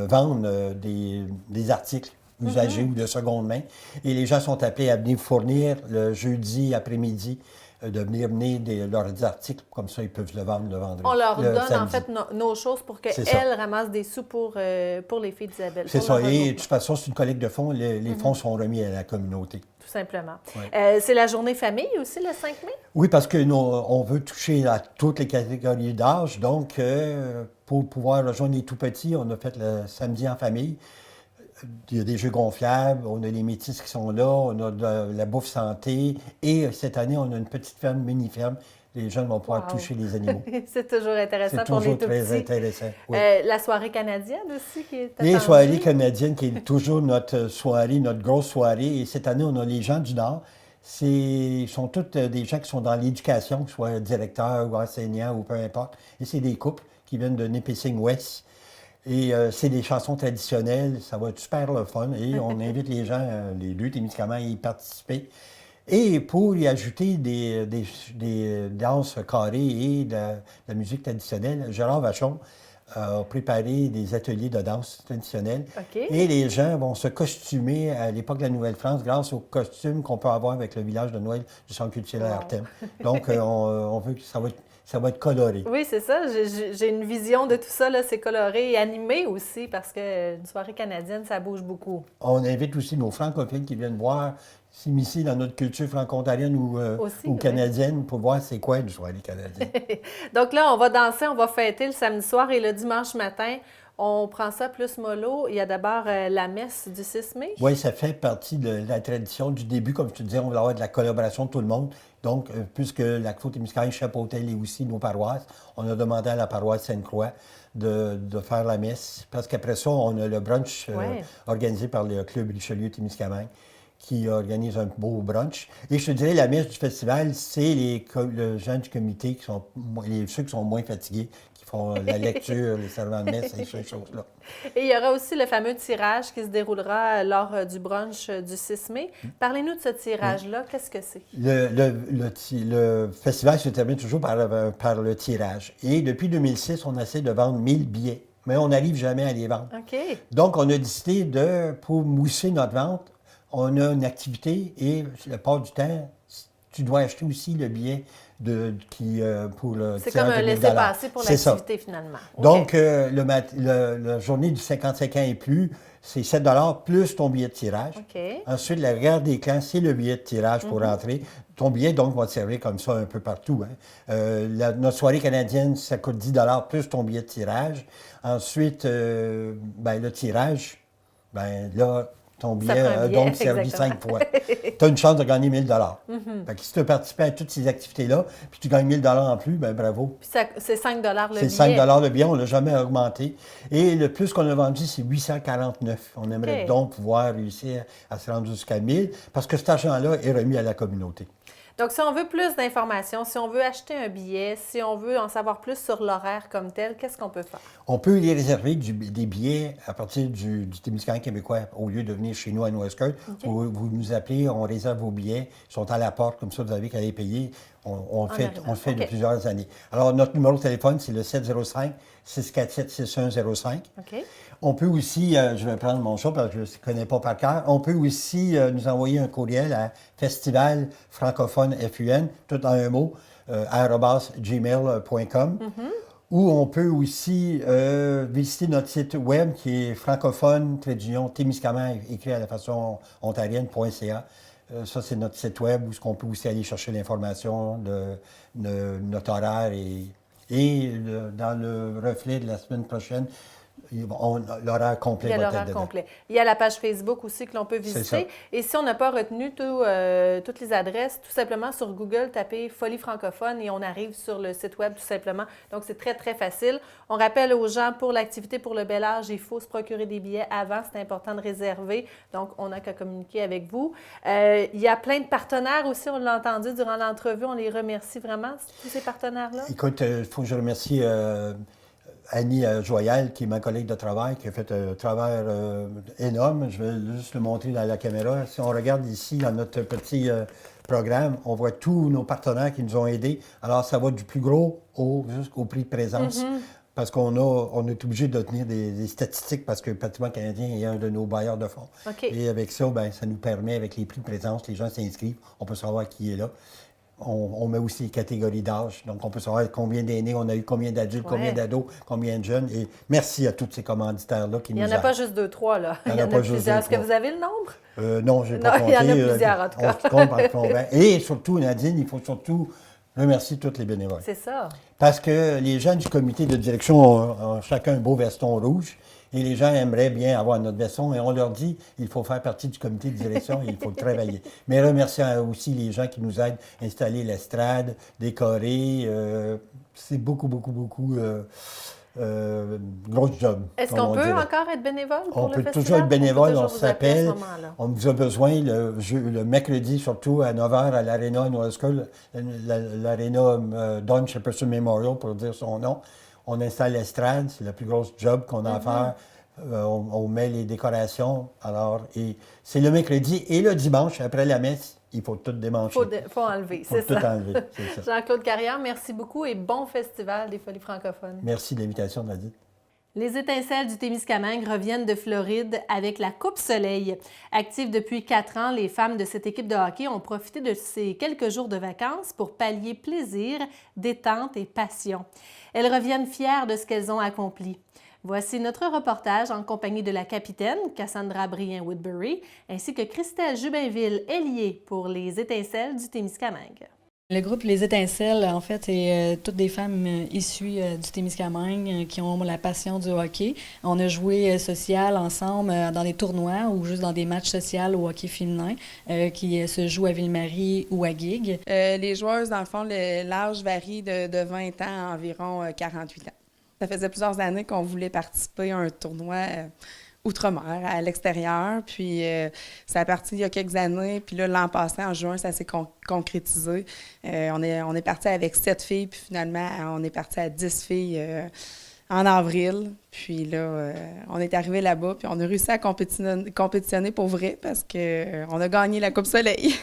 vendre des articles usagés ou de seconde main. Et les gens sont appelés à venir fournir le jeudi après-midi, de venir mener leurs articles. Comme ça, ils peuvent le vendre le vendredi. On leur le donne en samedi. fait nos choses pour C'est ça. qu'elles ramassent des sous pour les filles d'Isabelle. C'est pour ça. leur Et de regroupement, toute façon, c'est une collecte de fonds. Les fonds sont remis à la communauté. tout simplement. Ouais. C'est la journée famille aussi, le 5 mai? Oui, parce que nous, on veut toucher à toutes les catégories d'âge. Donc, pour pouvoir rejoindre les tout-petits, on a fait le samedi en famille. Il y a des jeux gonflables, on a les métis qui sont là, on a de la bouffe santé. Et cette année, on a une petite ferme, mini-ferme. Les jeunes vont pouvoir Wow. toucher les animaux. C'est toujours intéressant C'est pour les toujours tout très petits. intéressant. Oui. La soirée canadienne aussi qui est Les attendue. soirées canadiennes, qui est toujours notre soirée, notre grosse soirée. Et cette année, on a les gens du Nord. Ce sont tous des gens qui sont dans l'éducation, que ce soit directeurs ou enseignants ou peu importe. Et c'est des couples qui viennent de Nipissing-Ouest. Et c'est des chansons traditionnelles. Ça va être super le fun. Et on invite les gens, les deux Témiscamingue, à y participer. Et pour y ajouter des danses carrées et de la musique traditionnelle, Gérard Vachon a préparé des ateliers de danse traditionnelle. OK. Et les gens vont se costumer à l'époque de la Nouvelle-France grâce aux costumes qu'on peut avoir avec le village de Noël du Centre culturel Wow. Artem. Donc, on veut que ça va être coloré. Oui, c'est ça. J'ai une vision de tout ça. C'est coloré et animé aussi parce qu'une soirée canadienne, ça bouge beaucoup. On invite aussi nos francophiles qui viennent voir, s'immiscer dans notre culture franco-ontarienne Aussi, ou oui. canadienne pour voir c'est quoi une soirée canadienne. Donc là, on va danser, on va fêter le samedi soir et le dimanche matin, on prend ça plus mollo. Il y a d'abord la messe du 6 mai. Oui, ça fait partie de la tradition du début. Comme je te disais, on va avoir de la collaboration de tout le monde. Donc, puisque la Côte-Témiscamingue chapeautait aussi nos paroisses, on a demandé à la paroisse Sainte-Croix de faire la messe. Parce qu'après ça, on a le brunch organisé par le Club Richelieu-Témiscamingue qui organise un beau brunch. Et je te dirais, la messe du festival, c'est les gens du comité, ceux qui sont moins fatigués, qui font la lecture, les servants de messe et ces choses-là. Et il y aura aussi le fameux tirage qui se déroulera lors du brunch du 6 mai. Parlez-nous de ce tirage-là. Qu'est-ce que c'est? Le festival se termine toujours par le tirage. Et depuis 2006, on essaie de vendre 1000 billets, mais on n'arrive jamais à les vendre. OK. Donc, on a décidé pour mousser notre vente, on a une activité et la part du temps, tu dois acheter aussi le billet pour le C'est tirage comme un de 1000 laissez-passer pour C'est ça. l'activité, finalement. OK. Donc, la journée du 55 ans et plus, c'est 7 plus ton billet de tirage. OK. Ensuite, la guerre des clans, c'est le billet de tirage pour rentrer. Ton billet, donc, va te servir comme ça un peu partout. Hein. Notre soirée canadienne, ça coûte 10 plus ton billet de tirage. Ensuite, le tirage, là, ton billet a donc servi 5 fois. Tu as une chance de gagner 1000 Fait que si tu as participé à toutes ces activités-là, puis tu gagnes 1000 en plus, bravo. Puis c'est 5 le billet. C'est 5 le billet, on ne l'a jamais augmenté. Et le plus qu'on a vendu, c'est 849. On aimerait donc pouvoir réussir à se rendre jusqu'à 1000 parce que cet argent-là est remis à la communauté. Donc, si on veut plus d'informations, si on veut acheter un billet, si on veut en savoir plus sur l'horaire comme tel, qu'est-ce qu'on peut faire? On peut les réserver des billets à partir du Témiscamingue québécois au lieu de venir chez nous à Nouakchott. Okay. Vous nous appelez, on réserve vos billets, ils sont à la porte, comme ça vous avez qu'à les payer. On le fait de plusieurs années. Alors, notre numéro de téléphone, c'est le 705-647-6105. OK. On peut aussi, je vais prendre mon chat parce que je ne connais pas par cœur, on peut aussi nous envoyer un courriel à Festival francophone FUN, tout en un mot, @gmail.com. Ou on peut aussi visiter notre site web qui est francophone-témiscamingue, écrit à la façon ontarienne.ca. Ça, c'est notre site web où on peut aussi aller chercher l'information de notre horaire et dans le reflet de la semaine prochaine, l'horaire complet. Il y a l'horaire complet. Il y a la page Facebook aussi que l'on peut visiter. Et si on n'a pas retenu toutes les adresses, tout simplement sur Google, tapez Folie francophone et on arrive sur le site web tout simplement. Donc, c'est très, très facile. On rappelle aux gens, pour l'activité pour le bel âge, il faut se procurer des billets avant. C'est important de réserver. Donc, on n'a qu'à communiquer avec vous. Il y a plein de partenaires aussi. On l'a entendu durant l'entrevue. On les remercie vraiment, tous ces partenaires-là. Écoute, il faut que je remercie Annie Joyal, qui est ma collègue de travail, qui a fait un travail énorme. Je vais juste le montrer dans la caméra. Si on regarde ici, dans notre petit programme, on voit tous nos partenaires qui nous ont aidés. Alors, ça va du plus gros jusqu'au prix de présence. Parce qu'on est obligé de tenir des statistiques parce que le Patrimoine canadien est un de nos bailleurs de fonds. Okay. Et avec ça, ça nous permet, avec les prix de présence, les gens s'inscrivent, on peut savoir qui est là. On met aussi les catégories d'âge. Donc, on peut savoir combien d'aînés on a eu, combien d'adultes, combien d'ados, combien de jeunes. Et merci à tous ces commanditaires-là qui nous aident. Il n'y en a pas juste 2-3, là. Il y en a plusieurs. Est-ce que vous avez le nombre? Non, je n'ai pas compté. Il y en a plusieurs, en tout cas. On compte par combien. Et surtout, Nadine, il faut surtout remercier tous les bénévoles. C'est ça. Parce que les gens du comité de direction ont chacun un beau veston rouge. Et les gens aimeraient bien avoir notre veston. Et on leur dit, il faut faire partie du comité de direction et il faut travailler. Mais remercier aussi les gens qui nous aident à installer l'estrade, décorer. C'est beaucoup gros job. Est-ce qu'on peut encore être bénévole pour le festival? On peut toujours être bénévole, on s'appelle. On vous a besoin le mercredi, surtout à 9h à l'Arena Nouakchott, l'Arena Don Jefferson Memorial, pour dire son nom. On installe l'estrade, c'est la plus grosse job qu'on a à faire. On met les décorations. Et c'est le mercredi et le dimanche, après la messe, il faut tout démancher. Il faut enlever, c'est ça. Tout enlever, c'est ça. Jean-Claude Carrière, merci beaucoup et bon festival des Folies francophones. Merci de l'invitation, Nadine. Les étincelles du Témiscamingue reviennent de Floride avec la Coupe Soleil. Actives depuis 4 ans, les femmes de cette équipe de hockey ont profité de ces quelques jours de vacances pour pallier plaisir, détente et passion. Elles reviennent fières de ce qu'elles ont accompli. Voici notre reportage en compagnie de la capitaine Cassandra Brien-Woodbury ainsi que Christelle Jubinville, ailier pour les étincelles du Témiscamingue. Le groupe Les Étincelles, en fait, c'est toutes des femmes issues du Témiscamingue qui ont la passion du hockey. On a joué social ensemble dans des tournois ou juste dans des matchs sociaux au hockey féminin qui se jouent à Ville-Marie ou à Guigues. Les joueuses, dans le fond, l'âge varie de 20 ans à environ 48 ans. Ça faisait plusieurs années qu'on voulait participer à un tournoi outre-mer, à l'extérieur. Puis ça a parti il y a quelques années. Puis là, l'an passé, en juin, ça s'est concrétisé. On est parti avec 7 filles. Puis finalement, on est parti à 10 filles en avril. Puis là, on est arrivé là-bas. Puis on a réussi à compétitionner pour vrai parce qu'on a gagné la Coupe Soleil.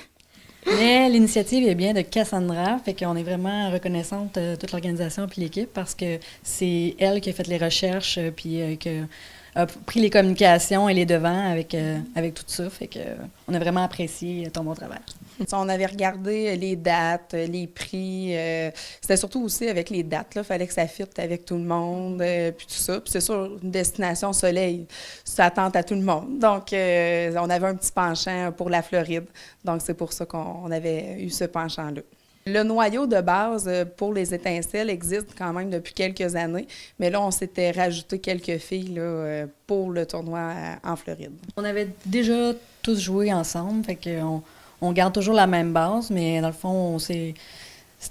Mais l'initiative est bien de Cassandra, fait qu'on est vraiment reconnaissante toute l'organisation puis l'équipe parce que c'est elle qui a fait les recherches puis que a pris les communications et les devants avec tout ça. Fait que on a vraiment apprécié ton bon travail. On avait regardé les dates, les prix. C'était surtout aussi avec les dates. Il fallait que ça fitte avec tout le monde, puis tout ça. Puis c'est sûr, une destination soleil, ça tente à tout le monde. Donc, on avait un petit penchant pour la Floride. Donc, c'est pour ça qu'on avait eu ce penchant-là. Le noyau de base pour les étincelles existe quand même depuis quelques années, mais là, on s'était rajouté quelques filles là, pour le tournoi en Floride. On avait déjà tous joué ensemble, fait qu'on garde toujours la même base, mais dans le fond, c'était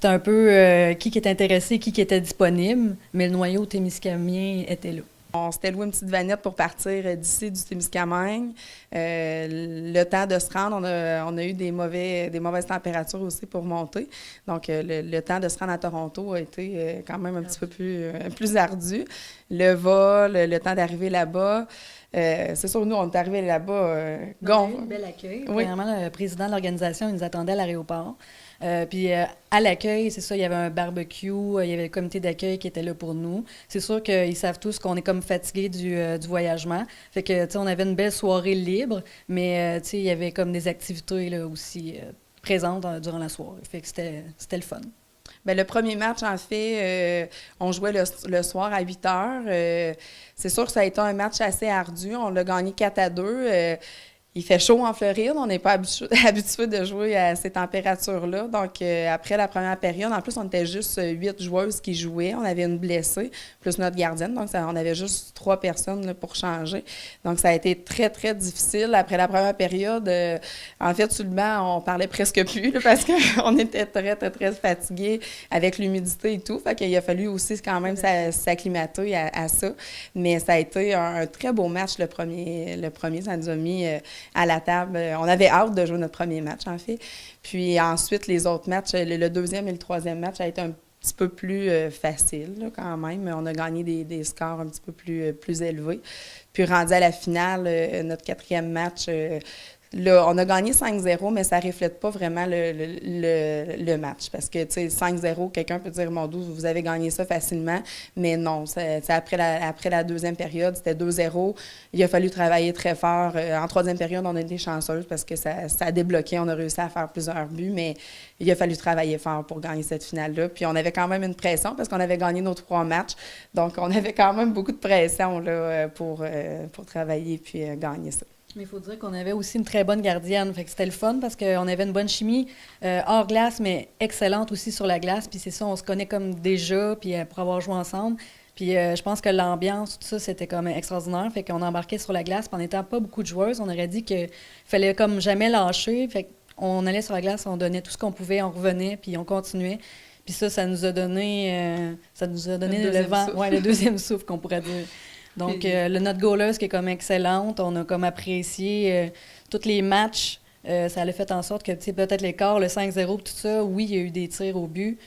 un peu qui est intéressé, qui était disponible, mais le noyau témiscamien était là. On s'était loué une petite vanette pour partir d'ici, du Témiscamingue. Le temps de se rendre, on a eu des mauvaises températures aussi pour monter. Donc, le temps de se rendre à Toronto a été quand même un petit peu plus ardu. Le vol, le temps d'arriver là-bas. C'est sûr, nous, on est arrivés là-bas. On a eu un bel accueil. Oui. Vraiment, le président de l'organisation, il nous attendait à l'aéroport. Puis à l'accueil, c'est ça, il y avait un barbecue, il y avait le comité d'accueil qui était là pour nous. C'est sûr qu'ils savent tous qu'on est comme fatigués du voyagement. Fait que, tu sais, on avait une belle soirée libre, mais, tu sais, il y avait comme des activités là aussi présentes durant la soirée. Fait que c'était le fun. Bien, le premier match, en fait, on jouait le soir à 8 heures. C'est sûr que ça a été un match assez ardu. On l'a gagné 4-2. Il fait chaud en Floride. On n'est pas habitué de jouer à ces températures-là. Donc, après la première période, en plus, on était juste 8 joueuses qui jouaient. On avait une blessée, plus notre gardienne. Donc, on avait juste 3 personnes là, pour changer. Donc, ça a été très, très difficile. Après la première période, en fait, sur le banc, on parlait presque plus là, parce qu'on était très, très, très fatigués avec l'humidité et tout. Fait qu'il a fallu aussi quand même s'acclimater à ça. Mais ça a été un très beau match, le premier. Ça nous a mis à la table. On avait hâte de jouer notre premier match, en fait. Puis ensuite, les autres matchs, le deuxième et le troisième match, a été un petit peu plus facile, là, quand même. On a gagné des scores un petit peu plus élevés. Puis rendu à la finale, notre quatrième match, là, on a gagné 5-0, mais ça ne reflète pas vraiment le match. Parce que, tu sais, 5-0, quelqu'un peut dire, mon Dieu, vous avez gagné ça facilement. Mais non, après la deuxième période, c'était 2-0. Il a fallu travailler très fort. En troisième période, on a été chanceuse parce que ça a débloqué. On a réussi à faire plusieurs buts, mais il a fallu travailler fort pour gagner cette finale-là. Puis on avait quand même une pression parce qu'on avait gagné nos 3 matchs. Donc, on avait quand même beaucoup de pression là, pour travailler puis gagner ça. Mais il faut dire qu'on avait aussi une très bonne gardienne. Fait que c'était le fun parce qu'on avait une bonne chimie hors glace, mais excellente aussi sur la glace. Puis c'est ça, on se connaît comme déjà, puis pour avoir joué ensemble. Puis je pense que l'ambiance, tout ça, c'était comme extraordinaire. Fait qu'on embarquait sur la glace. Puis en n'étant pas beaucoup de joueuses, on aurait dit qu'il fallait comme jamais lâcher. Fait qu'on allait sur la glace, on donnait tout ce qu'on pouvait, on revenait, puis on continuait. Puis ça nous a donné, le vent, le deuxième souffle qu'on pourrait dire. Donc, notre goaleuse qui est comme excellente, on a comme apprécié tous les matchs. Ça a fait en sorte que, tu sais, peut-être l'écart, le 5-0, tout ça, oui, il y a eu des tirs au but.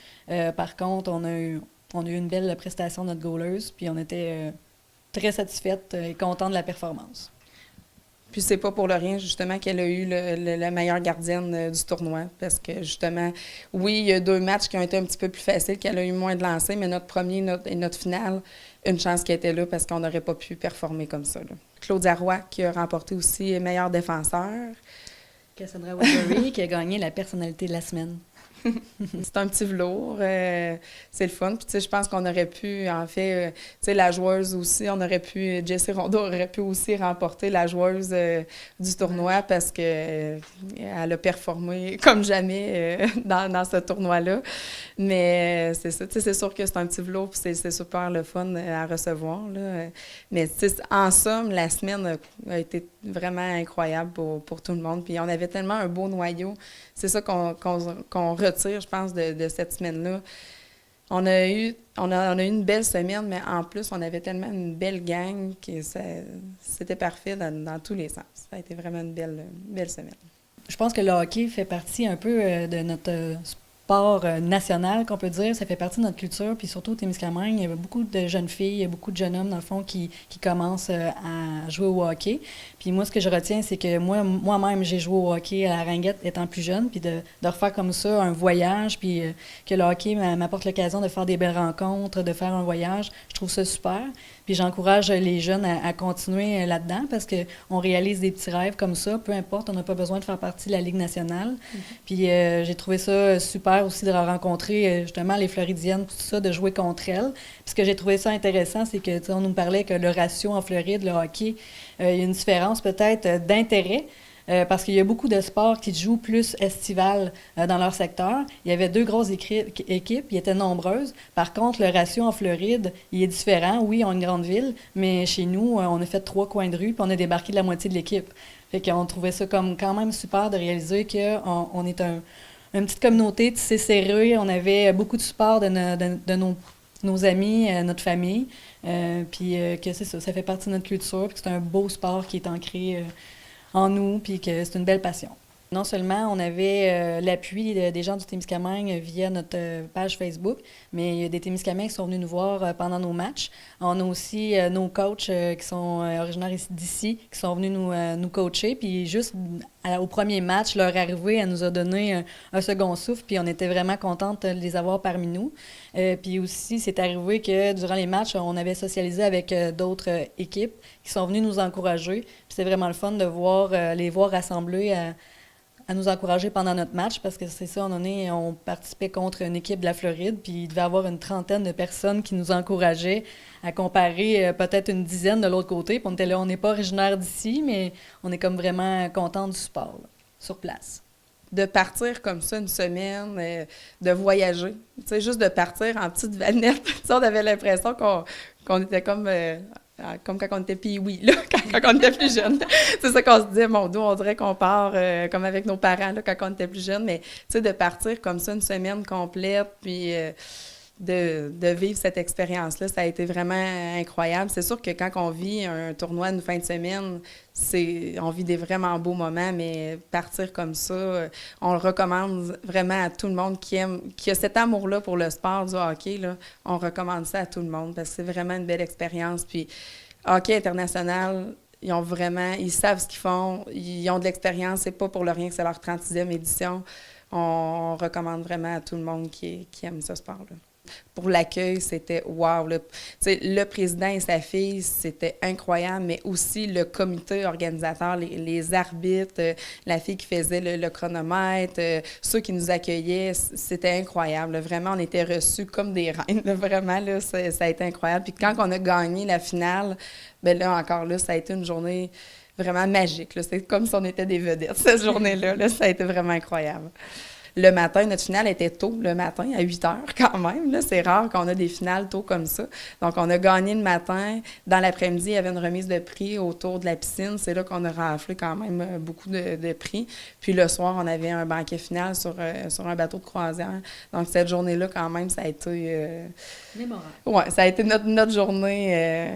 Par contre, on a eu une belle prestation de notre goaleuse, puis on était très satisfaite et contente de la performance. Puis c'est pas pour le rien, justement, qu'elle a eu la meilleure gardienne du tournoi. Parce que, justement, oui, il y a 2 matchs qui ont été un petit peu plus faciles, qu'elle a eu moins de lancers, mais notre premier et notre finale, une chance qu'elle était là parce qu'on n'aurait pas pu performer comme ça, là. Claudia Roy, qui a remporté aussi meilleur défenseur. Cassandra Watery, qui a gagné la personnalité de la semaine. C'est un petit velours, c'est le fun. Puis, tu sais, je pense qu'on aurait pu, en fait, tu sais, la joueuse aussi, Jessie Rondeau aurait pu aussi remporter la joueuse du tournoi parce que elle a performé comme jamais dans ce tournoi-là. Mais c'est ça, tu sais, c'est sûr que c'est un petit velours, puis c'est super le fun à recevoir, là. Mais, tu sais, en somme, la semaine a été vraiment incroyable pour tout le monde. Puis on avait tellement un beau noyau. C'est ça qu'on retire, je pense, de cette semaine-là. On a eu une belle semaine, mais en plus, on avait tellement une belle gang que c'était parfait dans tous les sens. Ça a été vraiment une belle semaine. Je pense que le hockey fait partie un peu de notre sport national, qu'on peut dire. Ça fait partie de notre culture. Puis surtout au Témiscamingue, il y avait beaucoup de jeunes filles, beaucoup de jeunes hommes, dans le fond, qui commencent à jouer au hockey. Puis moi, ce que je retiens, c'est que moi-même, j'ai joué au hockey à la ringuette étant plus jeune. Puis de refaire comme ça un voyage, puis que le hockey m'apporte l'occasion de faire des belles rencontres, de faire un voyage, je trouve ça super. Puis j'encourage les jeunes à continuer là-dedans parce qu'on réalise des petits rêves comme ça, peu importe, on n'a pas besoin de faire partie de la Ligue nationale. Puis j'ai trouvé ça super aussi de rencontrer justement les Floridiennes, tout ça, de jouer contre elles. Puis ce que j'ai trouvé ça intéressant, c'est que on nous parlait que le ratio en Floride, le hockey, il y a une différence peut-être d'intérêt. Parce qu'il y a beaucoup de sports qui jouent plus estival dans leur secteur. Il y avait 2 grosses équipes, ils étaient nombreuses. Par contre, le ratio en Floride, il est différent. Oui, on a une grande ville, mais chez nous, on a fait 3 coins de rue, puis on a débarqué de la moitié de l'équipe. Fait qu'on trouvait ça comme quand même super de réaliser qu'on est une petite communauté tissée serrée. On avait beaucoup de support de nos amis, notre famille. Puis que c'est ça fait partie de notre culture, puis que c'est un beau sport qui est ancré en nous, puis que c'est une belle passion. Non seulement on avait l'appui des gens du Témiscamingue via notre page Facebook, mais il y a des Témiscamingues qui sont venus nous voir pendant nos matchs. On a aussi nos coachs qui sont originaires d'ici, qui sont venus nous coacher. Puis juste au premier match, leur arrivée, elle nous a donné un second souffle, puis on était vraiment contente de les avoir parmi nous. Puis aussi, c'est arrivé que durant les matchs, on avait socialisé avec d'autres équipes qui sont venues nous encourager. Puis c'est vraiment le fun de les voir rassemblés à nous encourager pendant notre match, parce que c'est ça, on participait contre une équipe de la Floride, puis il devait y avoir une trentaine de personnes qui nous encourageaient à comparer peut-être une dizaine de l'autre côté. Puis on était là, on n'est pas originaire d'ici, mais on est comme vraiment content du sport, là, sur place. De partir comme ça une semaine, de voyager, tu sais, juste de partir en petite vanette, on avait l'impression qu'on était comme quand on était pee-wee, là, quand on était plus jeune. C'est ça qu'on se disait, mon Dieu, on dirait qu'on part comme avec nos parents là, quand on était plus jeune, mais tu sais, de partir comme ça une semaine complète, puis de vivre cette expérience-là, ça a été vraiment incroyable. C'est sûr que quand on vit un tournoi une fin de semaine, on vit des vraiment beaux moments, mais partir comme ça, on le recommande vraiment à tout le monde qui a cet amour-là pour le sport du hockey, là, on recommande ça à tout le monde parce que c'est vraiment une belle expérience. Puis, Hockey International, ils savent ce qu'ils font, ils ont de l'expérience, c'est pas pour le rien que c'est leur 36e édition. On recommande vraiment à tout le monde qui aime ce sport-là. Pour l'accueil, c'était wow. Le président et sa fille, c'était incroyable, mais aussi le comité organisateur, les arbitres, la fille qui faisait le chronomètre, ceux qui nous accueillaient, c'était incroyable. Vraiment, on était reçus comme des reines. Vraiment, là, ça a été incroyable. Puis quand on a gagné la finale, bien là, encore là, ça a été une journée vraiment magique. Là. C'est comme si on était des vedettes, cette journée-là. Là, ça a été vraiment incroyable. Le matin, notre finale était tôt, le matin, à 8 heures quand même. Là, c'est rare qu'on a des finales tôt comme ça. Donc, on a gagné le matin. Dans l'après-midi, il y avait une remise de prix autour de la piscine. C'est là qu'on a raflé quand même beaucoup de prix. Puis le soir, on avait un banquet final sur un bateau de croisière. Donc, cette journée-là, quand même, ça a été... mémorable. Oui, ça a été notre journée...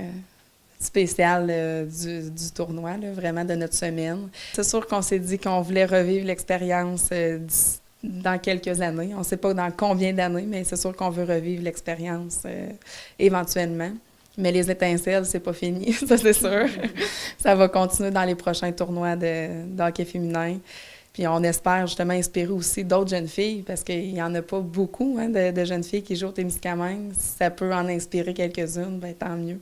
spéciale du tournoi, là, vraiment de notre semaine. C'est sûr qu'on s'est dit qu'on voulait revivre l'expérience dans quelques années. On ne sait pas dans combien d'années, mais c'est sûr qu'on veut revivre l'expérience éventuellement. Mais les étincelles, c'est pas fini, ça c'est sûr. Ça va continuer dans les prochains tournois de hockey féminin. Puis on espère justement inspirer aussi d'autres jeunes filles, parce qu'il n'y en a pas beaucoup de jeunes filles qui jouent au Témiscamingue. Si ça peut en inspirer quelques-unes, bien, tant mieux.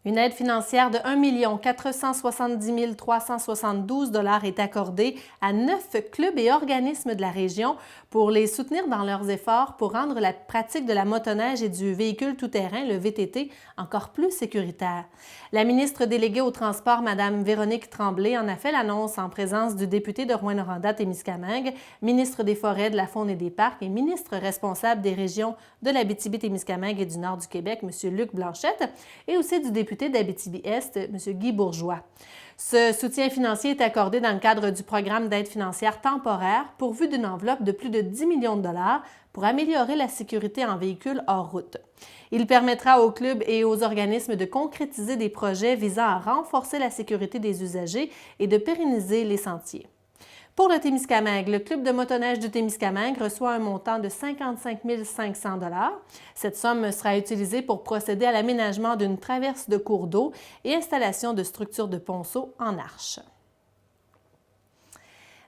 Une aide financière de 1 470 372 $ est accordée à 9 clubs et organismes de la région pour les soutenir dans leurs efforts pour rendre la pratique de la motoneige et du véhicule tout-terrain, le VTT, encore plus sécuritaire. La ministre déléguée au transport, Mme Véronique Tremblay, en a fait l'annonce en présence du député de Rouyn-Noranda-Témiscamingue, ministre des Forêts, de la Faune et des Parcs et ministre responsable des régions de l'Abitibi-Témiscamingue et du Nord du Québec, M. Luc Blanchette, et aussi du député d'Abitibi-Est, M. Guy Bourgeois. Ce soutien financier est accordé dans le cadre du programme d'aide financière temporaire pourvu d'une enveloppe de plus de 10 millions de dollars pour améliorer la sécurité en véhicule hors route. Il permettra aux clubs et aux organismes de concrétiser des projets visant à renforcer la sécurité des usagers et de pérenniser les sentiers. Pour le Témiscamingue, le Club de motoneige du Témiscamingue reçoit un montant de 55 500 $. Cette somme sera utilisée pour procéder à l'aménagement d'une traverse de cours d'eau et installation de structures de ponceau en arche.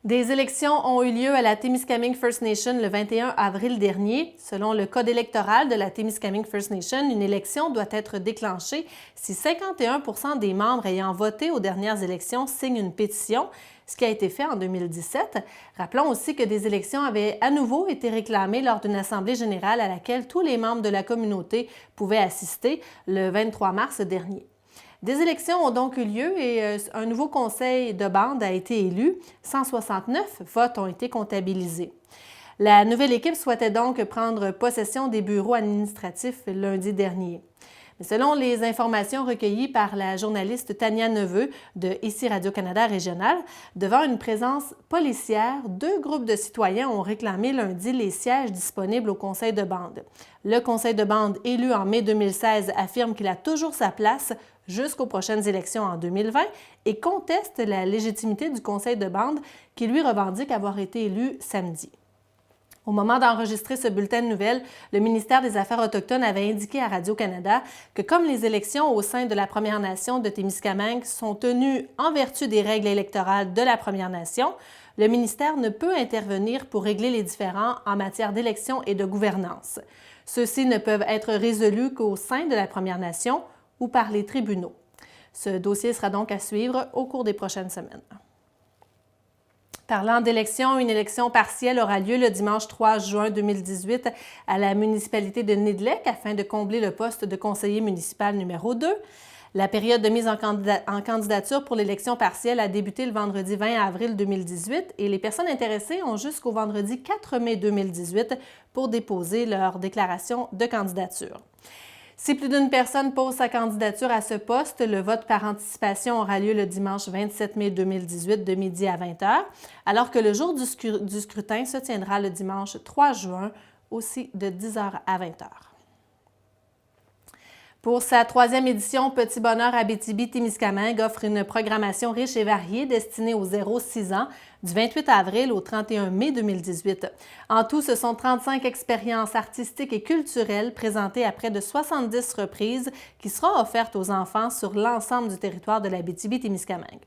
Des élections ont eu lieu à la Témiscamingue First Nation le 21 avril dernier. Selon le code électoral de la Témiscamingue First Nation, une élection doit être déclenchée si 51 % des membres ayant voté aux dernières élections signent une pétition, ce qui a été fait en 2017. Rappelons aussi que des élections avaient à nouveau été réclamées lors d'une assemblée générale à laquelle tous les membres de la communauté pouvaient assister le 23 mars dernier. Des élections ont donc eu lieu et un nouveau conseil de bande a été élu. 169 votes ont été comptabilisés. La nouvelle équipe souhaitait donc prendre possession des bureaux administratifs lundi dernier. Mais selon les informations recueillies par la journaliste Tania Neveu de ici Radio-Canada Régional, devant une présence policière, 2 groupes de citoyens ont réclamé lundi les sièges disponibles au conseil de bande. Le conseil de bande élu en mai 2016 affirme qu'il a toujours sa place jusqu'aux prochaines élections en 2020 et conteste la légitimité du conseil de bande qui lui revendique avoir été élu samedi. Au moment d'enregistrer ce bulletin de nouvelles, le ministère des Affaires autochtones avait indiqué à Radio-Canada que comme les élections au sein de la Première Nation de Témiscamingue sont tenues en vertu des règles électorales de la Première Nation, le ministère ne peut intervenir pour régler les différends en matière d'élection et de gouvernance. Ceux-ci ne peuvent être résolus qu'au sein de la Première Nation ou par les tribunaux. Ce dossier sera donc à suivre au cours des prochaines semaines. Parlant d'élections, une élection partielle aura lieu le dimanche 3 juin 2018 à la municipalité de Nidlek afin de combler le poste de conseiller municipal numéro 2. La période de mise en candidature pour l'élection partielle a débuté le vendredi 20 avril 2018 et les personnes intéressées ont jusqu'au vendredi 4 mai 2018 pour déposer leur déclaration de candidature. Si plus d'une personne pose sa candidature à ce poste, le vote par anticipation aura lieu le dimanche 27 mai 2018 de midi à 20 h, alors que le jour du scrutin se tiendra le dimanche 3 juin, aussi de 10 h à 20 h. Pour sa 3e édition, Petit Bonheur Abitibi-Témiscamingue offre une programmation riche et variée destinée aux 0-6 ans du 28 avril au 31 mai 2018. En tout, ce sont 35 expériences artistiques et culturelles présentées à près de 70 reprises qui seront offertes aux enfants sur l'ensemble du territoire de l'Abitibi-Témiscamingue.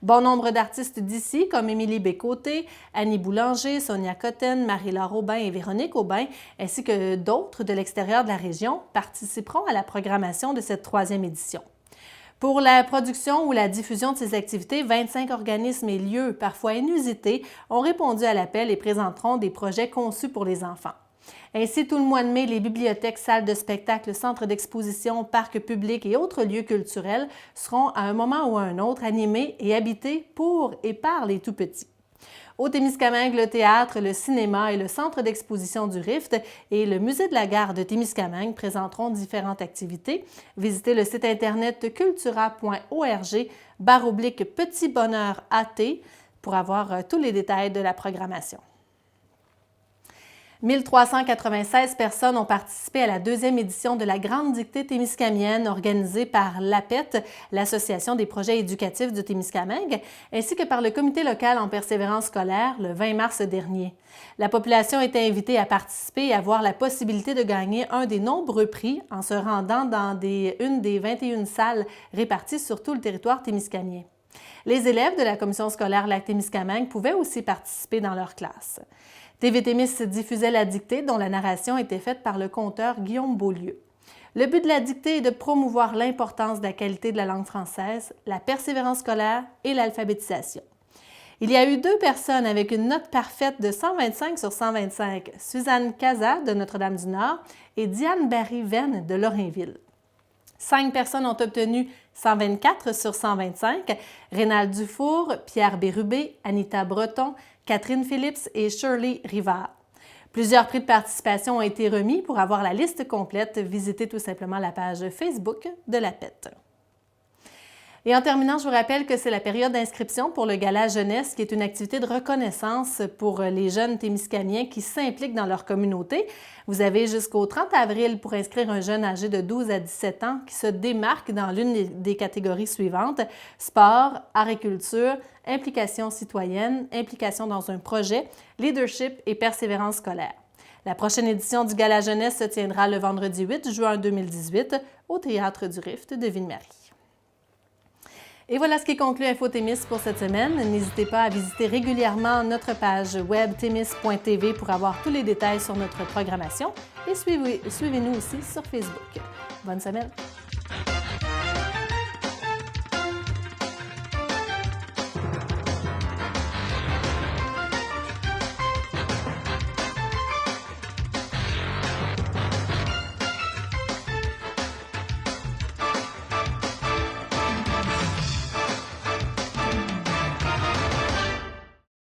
Bon nombre d'artistes d'ici, comme Émilie Bécoté, Annie Boulanger, Sonia Cotten, Marie-Laure Aubin et Véronique Aubin, ainsi que d'autres de l'extérieur de la région, participeront à la programmation de cette 3e édition. Pour la production ou la diffusion de ces activités, 25 organismes et lieux, parfois inusités, ont répondu à l'appel et présenteront des projets conçus pour les enfants. Ainsi, tout le mois de mai, les bibliothèques, salles de spectacle, centres d'exposition, parcs publics et autres lieux culturels seront à un moment ou à un autre animés et habités pour et par les tout-petits. Au Témiscamingue, le théâtre, le cinéma et le centre d'exposition du Rift et le musée de la gare de Témiscamingue présenteront différentes activités. Visitez le site internet cultura.org/Petit Bonheur AT pour avoir tous les détails de la programmation. 1396 personnes ont participé à la 2e édition de la Grande Dictée témiscamienne organisée par l'APET, l'Association des projets éducatifs du Témiscamingue, ainsi que par le Comité local en persévérance scolaire le 20 mars dernier. La population était invitée à participer et à avoir la possibilité de gagner un des nombreux prix en se rendant dans une des 21 salles réparties sur tout le territoire témiscamien. Les élèves de la commission scolaire Lac-Témiscamingue pouvaient aussi participer dans leur classe. TV Témis diffusait la dictée dont la narration était faite par le conteur Guillaume Beaulieu. Le but de la dictée est de promouvoir l'importance de la qualité de la langue française, la persévérance scolaire et l'alphabétisation. Il y a eu 2 personnes avec une note parfaite de 125 sur 125, Suzanne Casa de Notre-Dame-du-Nord et Diane Barry-Venn de Lorrainville. 5 personnes ont obtenu 124 sur 125, Rénal Dufour, Pierre Bérubé, Anita Breton, Catherine Phillips et Shirley Rivard. Plusieurs prix de participation ont été remis. Pour avoir la liste complète, visitez tout simplement la page Facebook de l'APET. Et en terminant, je vous rappelle que c'est la période d'inscription pour le Gala Jeunesse, qui est une activité de reconnaissance pour les jeunes témiscamiens qui s'impliquent dans leur communauté. Vous avez jusqu'au 30 avril pour inscrire un jeune âgé de 12 à 17 ans qui se démarque dans l'une des catégories suivantes: sport, agriculture, implication citoyenne, implication dans un projet, leadership et persévérance scolaire. La prochaine édition du Gala Jeunesse se tiendra le vendredi 8 juin 2018 au Théâtre du Rift de Ville-Marie. Et voilà ce qui conclut Info-Témis pour cette semaine. N'hésitez pas à visiter régulièrement notre page web témis.tv pour avoir tous les détails sur notre programmation et suivez-nous aussi sur Facebook. Bonne semaine!